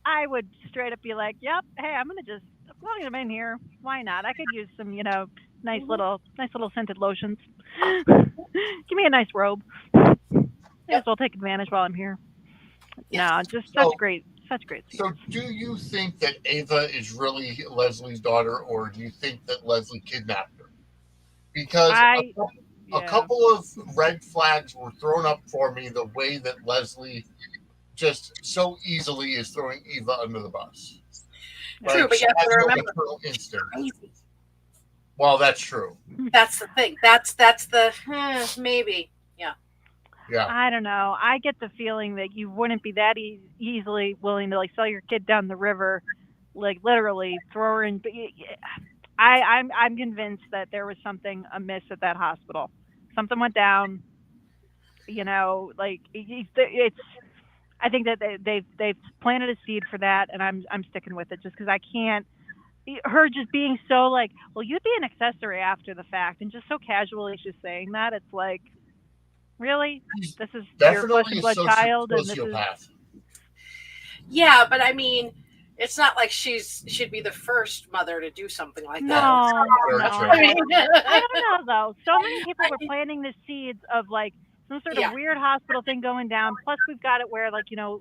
I would straight up be like, "Yep, hey, I'm gonna just plug them in here. Why not? I could use some, nice little scented lotions. Give me a nice robe. May as well take advantage while I'm here." No, just such great scenes. So, do you think that Ava is really Leslie's daughter, or do you think that Leslie kidnapped her? Because a couple of red flags were thrown up for me the way that Leslie just so easily is throwing Eva under the bus. True, but you have to remember. Well, that's true. That's the thing. That's the maybe. Yeah. I don't know. I get the feeling that you wouldn't be that easily willing to sell your kid down the river, literally throw her in. I'm convinced that there was something amiss at that hospital. Something went down. It's. I think that they've planted a seed for that, and I'm sticking with it just because I can't. Her just being so well, you'd be an accessory after the fact, and just so casually just saying that, it's like, really? This is your flesh and blood child, and this is. Yeah, but I mean, it's not like she'd be the first mother to do something like that. No. I don't know though. So many people were planting the seeds of some sort of weird hospital thing going down. Plus, we've got it where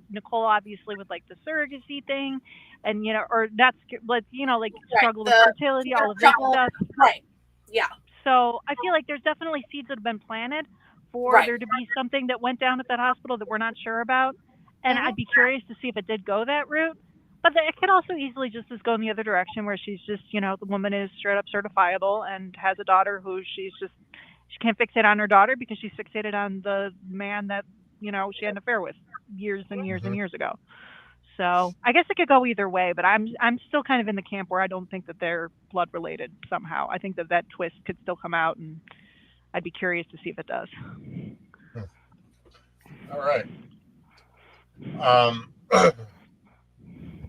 Nicole obviously with the surrogacy thing, and or not, struggle with fertility, all of that stuff. Right. Yeah. So I feel like there's definitely seeds that have been planted for there to be something that went down at that hospital that we're not sure about. And I'd be curious to see if it did go that route. But it could also easily just as go in the other direction where she's just, the woman is straight up certifiable and has a daughter who she can't fixate on her daughter because she's fixated on the man that, she had an affair with years and years and years ago. So I guess it could go either way, but I'm still kind of in the camp where I don't think that they're blood related somehow. I think that twist could still come out, and I'd be curious to see if it does. All right.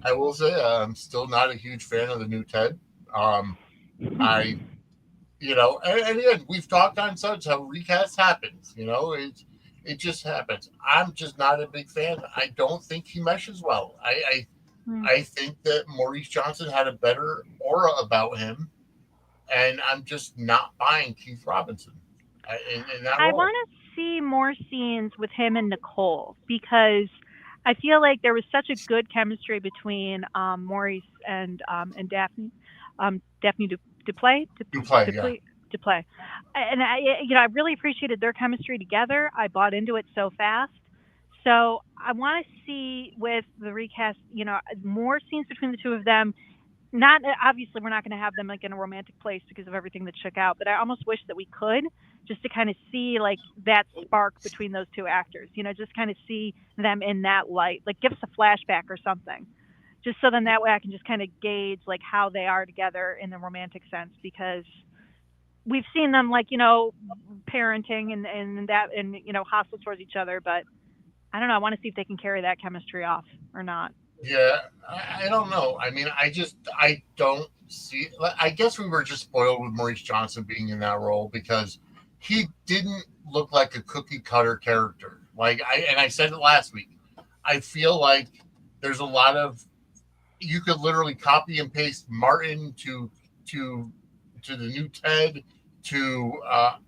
I will say I'm still not a huge fan of the new Ted. And again, we've talked on Suds how recast happens. It just happens. I'm just not a big fan. I don't think he meshes well. I think that Maurice Johnson had a better aura about him, and I'm just not buying Keith Robinson. in that I role. want to see more scenes with him and Nicole because I feel like there was such a good chemistry between Maurice and Daphne, Daphne Duplay, You play, yeah. Duplay, Duplay, and I really appreciated their chemistry together. I bought into it so fast. So I want to see with the recast, more scenes between the two of them. Not obviously, we're not going to have them like in a romantic place because of everything that shook out. But I almost wish that we could, just to kind of see like that spark between those two actors. Just kind of see them in that light. Like give us a flashback or something, just so then that way I can just kind of gauge like how they are together in the romantic sense, because we've seen them like parenting and that, and hostile towards each other. But I don't know. I want to see if they can carry that chemistry off or not. Yeah, I don't know. I mean, I don't see. I guess we were just spoiled with Maurice Johnson being in that role because he didn't look like a cookie cutter character. I said it last week. I feel like there's a lot of you could literally copy and paste Martin to to the new Ted to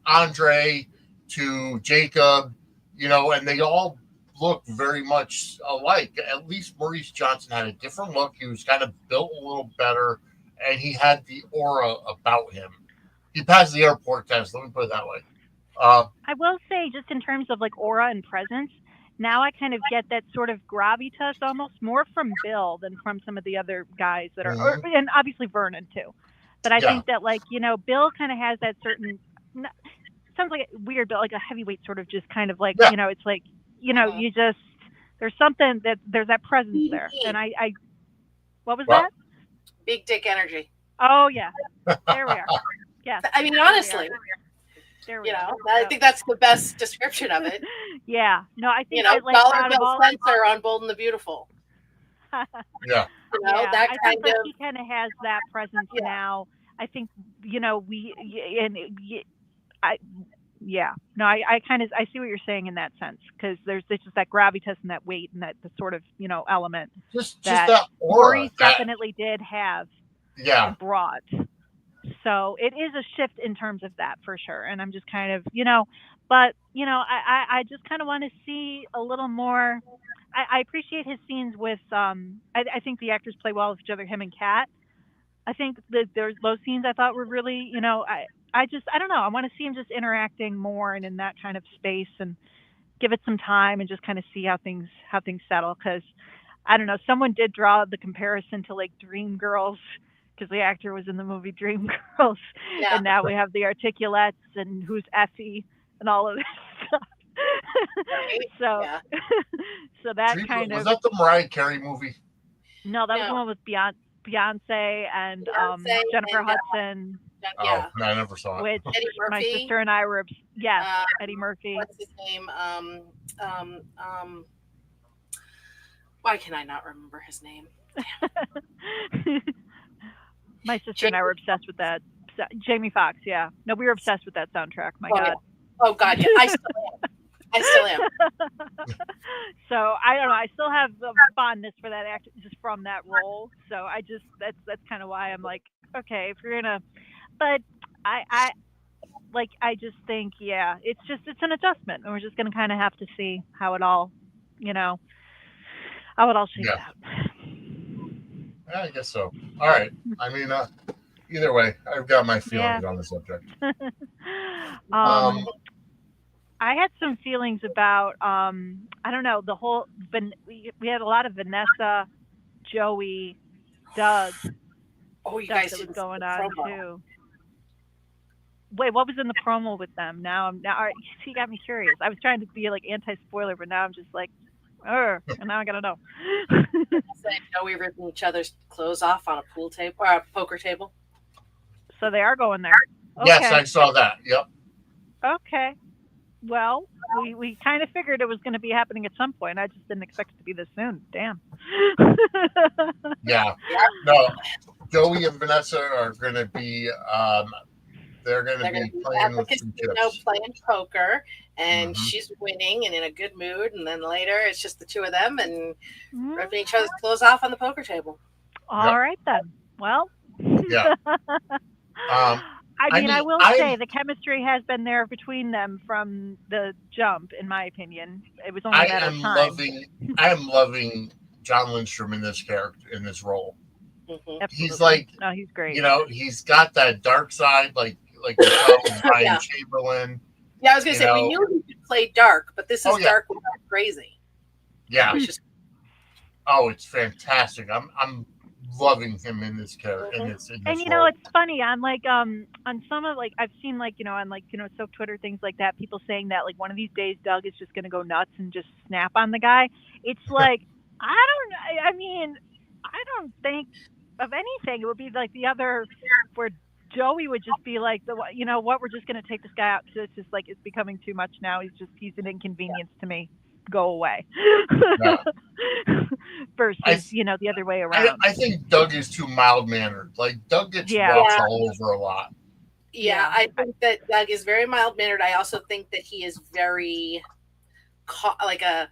Andre to Jacob, and they all look very much alike. At least Maurice Johnson had a different look. He was kind of built a little better, and he had the aura about him. He passed the airport test. Let me put it that way. I will say, just in terms of like aura and presence, now I kind of get that sort of gravitas almost more from Bill than from some of the other guys that are, and obviously Vernon too. But I think that Bill kind of has that certain, sounds like weird, but like a heavyweight sort of just kind of like, it's like, you just, there's something there's that presence there. And what was that? Big dick energy. Oh yeah. There we are. Yes. I mean, honestly. I think that's the best description of it. Yeah. No, I think Dollar Bill Spencer on Bold and the Beautiful. Yeah. That I kind think of. he kind of has that presence now. I think I see what you're saying in that sense, because there's just that gravitas and that weight and that the sort of element just that aura. Maurice definitely did have. Yeah. Brought. So it is a shift in terms of that for sure. And I'm just kind of, but I just kind of want to see a little more. I appreciate his scenes with I think the actors play well with each other, him and Kat. I think that there's those scenes I thought were really, I don't know. I want to see him just interacting more and in that kind of space, and give it some time and just kind of see how things settle. Cause I don't know, someone did draw the comparison to like Dreamgirls, because the actor was in the movie Dreamgirls, and now we have the Articulates and who's Effie and all of this stuff. So, so that kind of, was that the Mariah Carey movie? No, that was the one with Beyonce and Jennifer Hudson. I never saw it. Which Eddie Murphy. My sister and I were, Eddie Murphy. What's his name? Why can I not remember his name? My sister and I were obsessed with that. Jamie Foxx, yeah. No, we were obsessed with that soundtrack. My God. Yeah. Oh God, yeah. I still am. So I don't know. I still have a fondness for that actor just from that role. So that's kind of why I'm like, okay, if you're gonna, but I just think, it's an adjustment, and we're just gonna kind of have to see how it all, how it all shakes out. I guess so. All right. I mean, either way, I've got my feelings on the subject. I had some feelings about, I don't know, the whole, we had a lot of Vanessa, Joey, Doug. Oh, you guys that was going on too. Wait, what was in the promo with them? Now you got me curious. I was trying to be like anti-spoiler, but now I'm just like, and now I gotta know. Joey ripping each other's clothes off on a pool table or a poker table. So they are going there. Okay. Yes, I saw that. Yep. Okay. Well, we kind of figured it was going to be happening at some point. I just didn't expect it to be this soon. Damn. Yeah. No, Joey and Vanessa are going to be. They're going to be playing with some chips. Playing poker, and she's winning and in a good mood. And then later, it's just the two of them and ripping each other's clothes off on the poker table. All right then. Well. Yeah. I I mean, I mean, will say I'm the chemistry has been there between them from the jump, in my opinion. It was only a I matter of am time. loving John Lindstrom in this character, in this role. Mhm. He's Absolutely. like, No, he's great. he's got that dark side, like we saw with Brian Yeah. Chamberlain. Yeah, I was gonna You say we know, knew he could play dark, but this oh is yeah, dark without crazy, yeah, which is oh, it's fantastic. I'm loving him in this character, in Mhm. And this role. it's funny on like on some of like I've seen like on like so Twitter things like that, people saying that like one of these days Doug is just gonna go nuts and just snap on the guy. It's like I mean I don't think of anything. It would be like the other where Joey would just be like what, we're just gonna take this guy out because it's just like it's becoming too much now. He's an inconvenience to me. Go away. Yeah. I Versus the other way I around. I think Doug is too mild mannered. Like Doug gets Yeah. walked Yeah. all over a lot. Yeah, I think that Doug is very mild mannered. I also think that he is very like a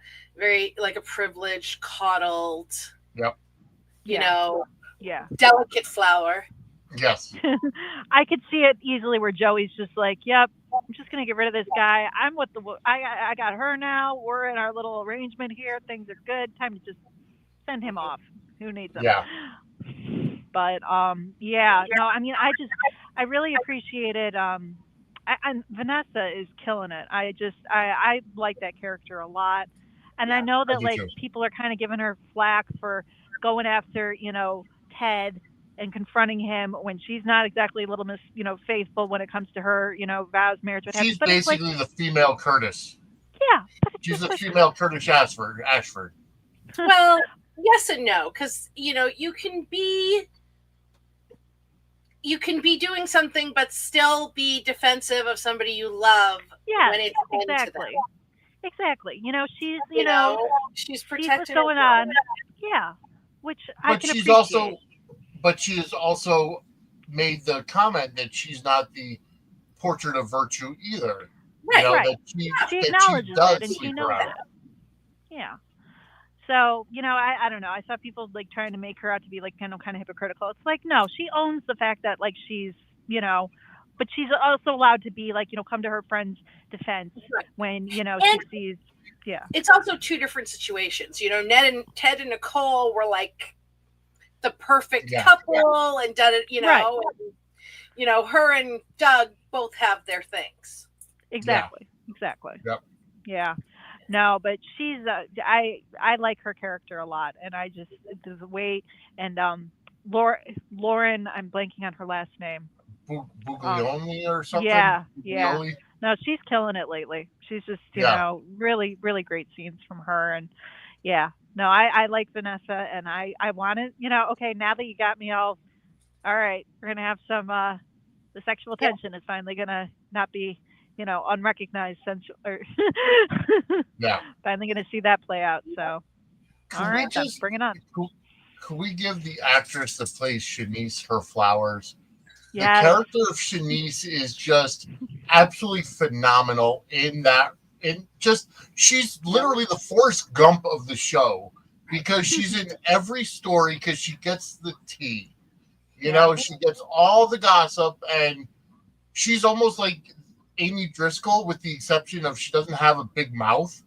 privileged, coddled, Yep. Yeah. delicate flower. Yes. I could see it easily where Joey's just like, "Yep, I'm just gonna get rid of this guy. I'm with I got her now. We're in our little arrangement here. Things are good. Time to just send him off. Who needs him?" Yeah. But yeah, no, I mean, I really appreciated and Vanessa is killing it. I like that character a lot, and I know I that do like too. people are kind of giving her flack for going after Ted and confronting him when she's not exactly a little faithful when it comes to her vows, marriage, what have you. She's But it's like, basically the female Curtis. yeah, but it's She's just the like, female Curtis Ashford. Ashford. Well, yes and no, because you can be doing something but still be defensive of somebody you love yes, when it's into them. exactly. Exactly. She's She's she's protecting what's going her on. Yeah. Which I But can she's appreciate. she has also made the comment that she's not the portrait of virtue either. Right. Right. She That she acknowledges does it and she sleep knows around. it. Yeah. So, I don't know. I saw people like trying to make her out to be like kind of hypocritical. It's like, no, she owns the fact that like she's, but she's also allowed to be like, come to her friend's defense when, she sees, yeah. It's also two different situations. Ted and Nicole were like the perfect couple and done it, Right. and, her and Doug both have their things. Exactly. Yep. Yeah. No, but she's I like her character a lot, and I just the way and Lauren, I'm blanking on her last name. Buglioni or something. Yeah. Buglioli? No, she's killing it lately. She's just really really great scenes from her, and yeah. No, I like Vanessa, and I wanted okay, now that you got me all right, we're gonna have some the sexual tension is finally gonna not be unrecognized sensual or finally gonna see that play out. So all right, then bring it on. Could we give the actress that plays Shanice her flowers? Yes. The character of Shanice is just absolutely phenomenal she's literally the Forrest Gump of the show because she's in every story because she gets the tea. She gets all the gossip, and she's almost like Amy Driscoll with the exception of she doesn't have a big mouth,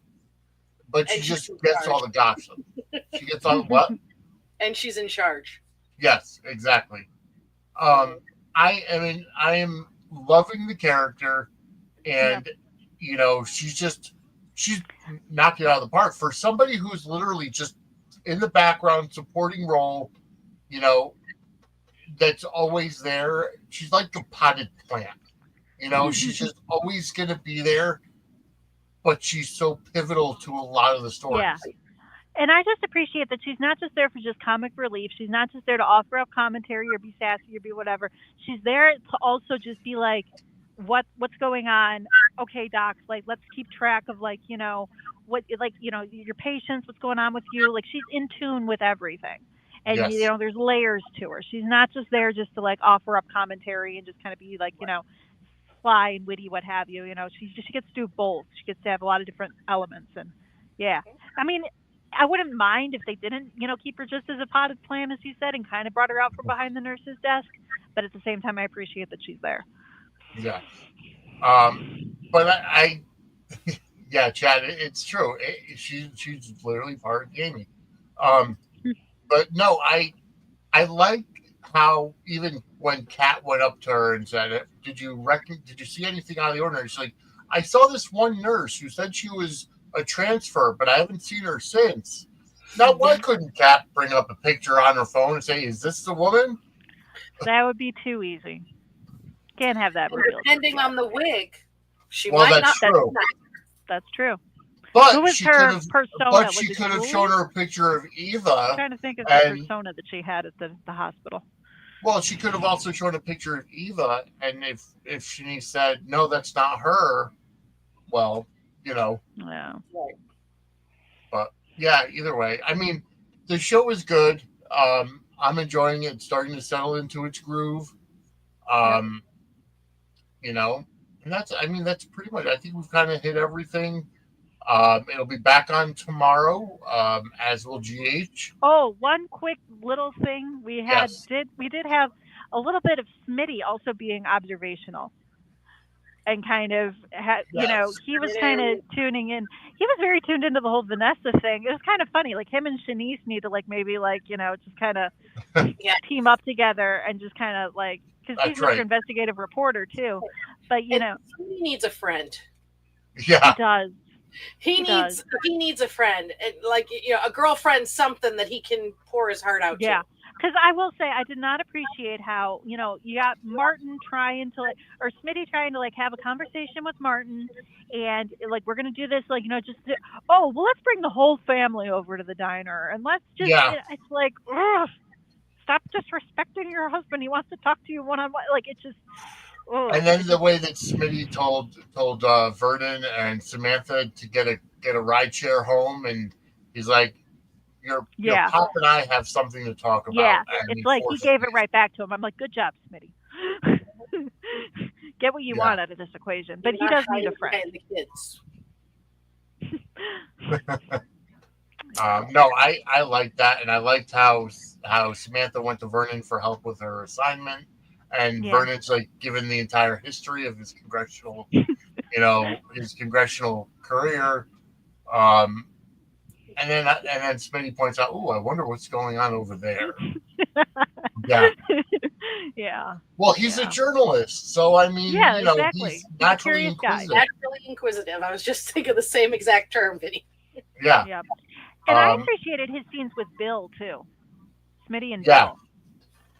but she just gets all the gossip. She gets all what? And she's in charge. Yes, exactly. I am loving the character, and she's knocked it out of the park for somebody who's literally just in the background supporting role. That's always there. She's like a potted plant. She's just always going to be there, but she's so pivotal to a lot of the stories. Yeah. And I just appreciate that she's not just there for just comic relief. She's not just there to offer up commentary or be sassy or be whatever. She's there to also just be like, what's going on? Okay, docs, like let's keep track of what your patients, what's going on with you. Like she's in tune with everything. And there's layers to her. She's not just there just to like offer up commentary and just kind of be like, sly and witty, what have you. She gets to do both. She gets to have a lot of different elements. And yeah, I mean, I wouldn't mind if they didn't, keep her just as a potted plant, as you said, and kind of brought her out from behind the nurse's desk. But at the same time, I appreciate that she's there. Yeah. But yeah, Chad, it's true. She's literally part of gaming. Um, but no, I like how even when Kat went up to her and said, Did you see anything out of the ordinary?" She's like, "I saw this one nurse who said she was a transfer, but I haven't seen her since." Now, why couldn't Kat bring up a picture on her phone and say, "Is this the woman?" That would be too easy. Can't have that revealed. Depending on the wig, she Well, might that's not. true. That's true. But Who was she her could have, persona? but Was she it could have Julie? shown her a picture of I'm Eva. trying to think of the And persona that she had at the hospital. well, she could have also shown a picture of Eva, and if she said no, that's not her. Well, you know, Yeah. but yeah, either way, I mean, the show is good. I'm enjoying it. It's starting to settle into its groove. You know, and that's pretty much. I think we've kind of hit everything. It'll be back on tomorrow, as will GH. Oh, one quick little thing we Yes. did have a little bit of Smitty also being observational and kind of Yes. he was kind of tuning in. He was very tuned into the whole Vanessa thing. It was kind of funny. Like him and Shanice need to maybe just kind of team up together and just kind of because he's That's right. Mr. Investigative Reporter too. But He needs a friend. Yeah. He does. He needs a friend, and a girlfriend, something that he can pour his heart out to. Yeah. Because I will say, I did not appreciate how, you got Martin trying to, or Smitty trying to, have a conversation with Martin, and, we're going to do this, well, let's bring the whole family over to the diner, and let's just, it's ugh, stop disrespecting your husband. He wants to talk to you one-on-one. It's just, ugh. And then the way that Smitty told Vernon and Samantha to get a ride share home, and he's like, Your pop and I have something to talk about. Yeah, it's like he gave it right back to him. I'm like, good job, Smitty. Get what you want out of this equation. But he does need a friend. The kids. No, I liked that, and I liked how Samantha went to Vernon for help with her assignment, and Vernon's given the entire history of his congressional, his congressional career. And then Smitty points out, "Oh, I wonder what's going on over there." Yeah. Yeah. Well, he's a journalist, so I mean, exactly. He's naturally inquisitive. Naturally inquisitive. I was just thinking the same exact term, Vinny. Yeah. Yeah. And I appreciated his scenes with Bill too. Smitty and Bill.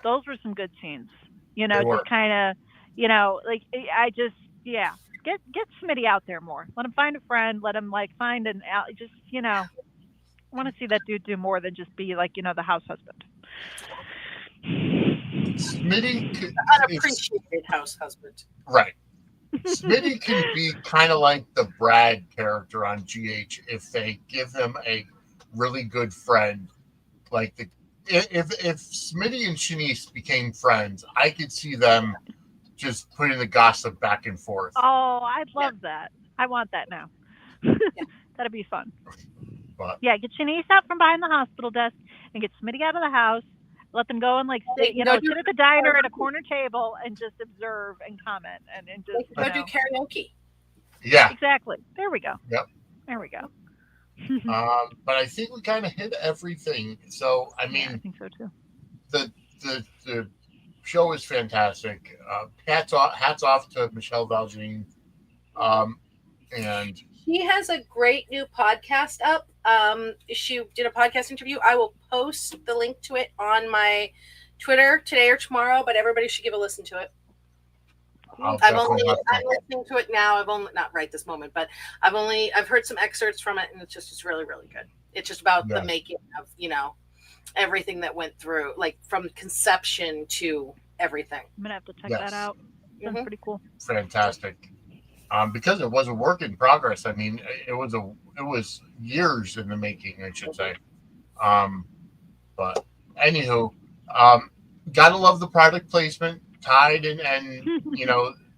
Those were some good scenes. Just kind of, I just, get Smitty out there more. Let him find a friend. Let him find just, I want to see that dude do more than just be the house husband. Smitty unappreciated house husband. Right. Smitty can be kind of like the Brad character on GH if they give him a really good friend. If Smitty and Shanice became friends, I could see them just putting the gossip back and forth. Oh, I'd love that. I want that now. That'd be fun. But, get Shanice out from behind the hospital desk and get Smitty out of the house. Let them go and sit at the diner at a corner table and just observe and comment and just go do karaoke. Yeah, exactly. There we go. Yep. There we go. But I think we kind of hit everything. So I mean, I think so too. The show is fantastic. Hats off to Michelle Valjean. And she has a great new podcast up. She did a podcast interview. I will post the link to it on my Twitter today or tomorrow, but everybody should give a listen to it. I'm listening to it now. I've only not right this moment, but I've heard some excerpts from it, and it's really, really good. It's just about the making of, everything that went through, from conception to everything. I'm gonna have to check that out. That's pretty cool. Fantastic. Because it was a work in progress. I mean, it was years in the making, I should say. But anywho, gotta love the product placement. Tide and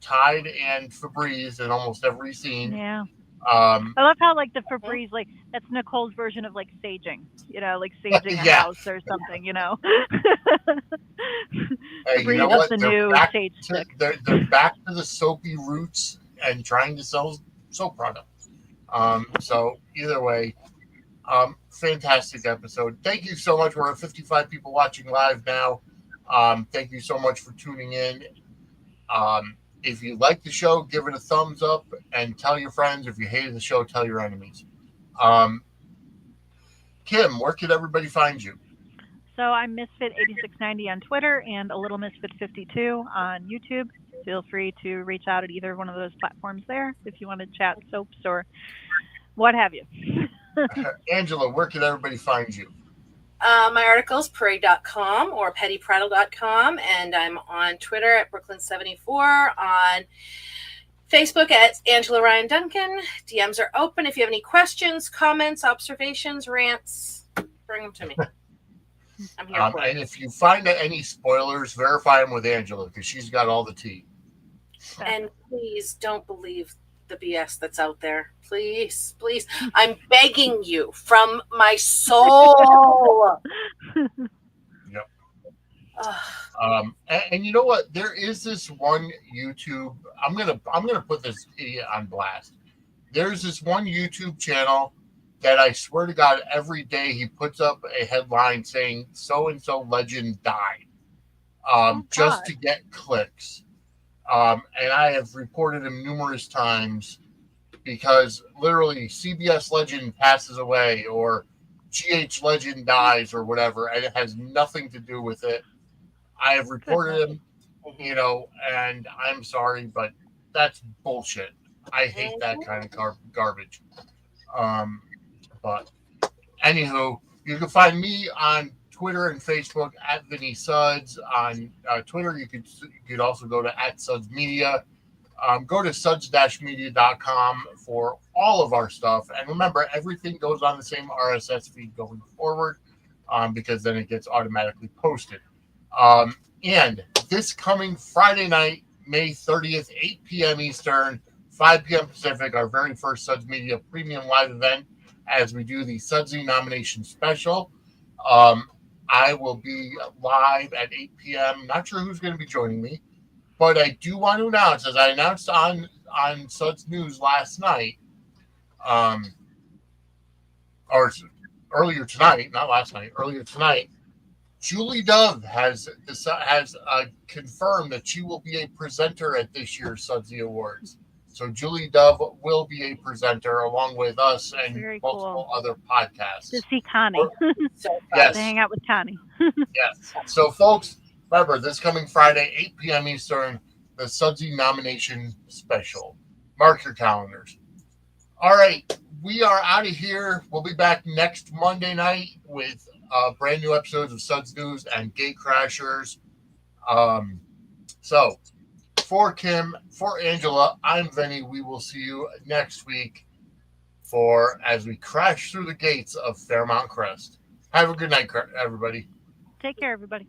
Tide and Febreze in almost every scene. Yeah. I love how the Febreze, that's Nicole's version of saging, saging a house or something, Hey, you know breed of what? the They're new back stage to stick. they're back to the soapy roots and trying to sell soap products. So either way, fantastic episode. Thank you so much. We're at 55 people watching live now. Thank you so much for tuning in. If you like the show, give it a thumbs up and tell your friends. If you hated the show, tell your enemies. Kim, where can everybody find you? So I'm Misfit8690 on Twitter and a Little Misfit52 on YouTube. Feel free to reach out at either one of those platforms there if you want to chat soaps or what have you. Angela, where can everybody find you? My articles, parade.com or pettyprattle.com, and I'm on Twitter at Brooklyn74, on Facebook at Angela Ryan Duncan. DMs are open. If you have any questions, comments, observations, rants, bring them to me. I'm here for And it. if you find any spoilers, verify them with Angela because she's got all the tea. And please don't believe the BS that's out there. Please, please. I'm begging you from my soul. Yep. Ugh. And you know what? There is this one YouTube. I'm gonna put this idiot on blast. There's this one YouTube channel that I swear to God, every day he puts up a headline saying so and so legend died, just to get clicks. And I have reported him numerous times because literally CBS legend passes away or GH legend dies or whatever, and it has nothing to do with it. I have reported him, and I'm sorry, but that's bullshit. I hate that kind of garbage. But anywho, you can find me on Twitter and Facebook at Vinny Suds. On Twitter, you could also go to @Suds Media. Go to suds-media.com for all of our stuff. And remember, everything goes on the same RSS feed going forward, because then it gets automatically posted. And this coming Friday night, May 30th, 8 p.m. Eastern, 5 p.m. Pacific, our very first Suds Media premium live event as we do the Sudsy nomination special. I will be live at 8 p.m. Not sure who's going to be joining me, but I do want to announce, as I announced on Suds News last night, or earlier tonight, not last night, earlier tonight, Julie Dove has confirmed that she will be a presenter at this year's Sudsy Awards. So Julie Dove will be a presenter along with us and Very multiple cool. other podcasts. To see Connie. Yes. To hang out with Connie. Yes. So folks, remember, this coming Friday, 8 p.m. Eastern, the Sudsy nomination special. Mark your calendars. All right. We are out of here. We'll be back next Monday night with brand new episodes of Suds News and GateCrashers. So for Kim, for Angela, I'm Vinny. We will see you next week as we crash through the gates of Fairmount Crest. Have a good night, everybody. Take care, everybody.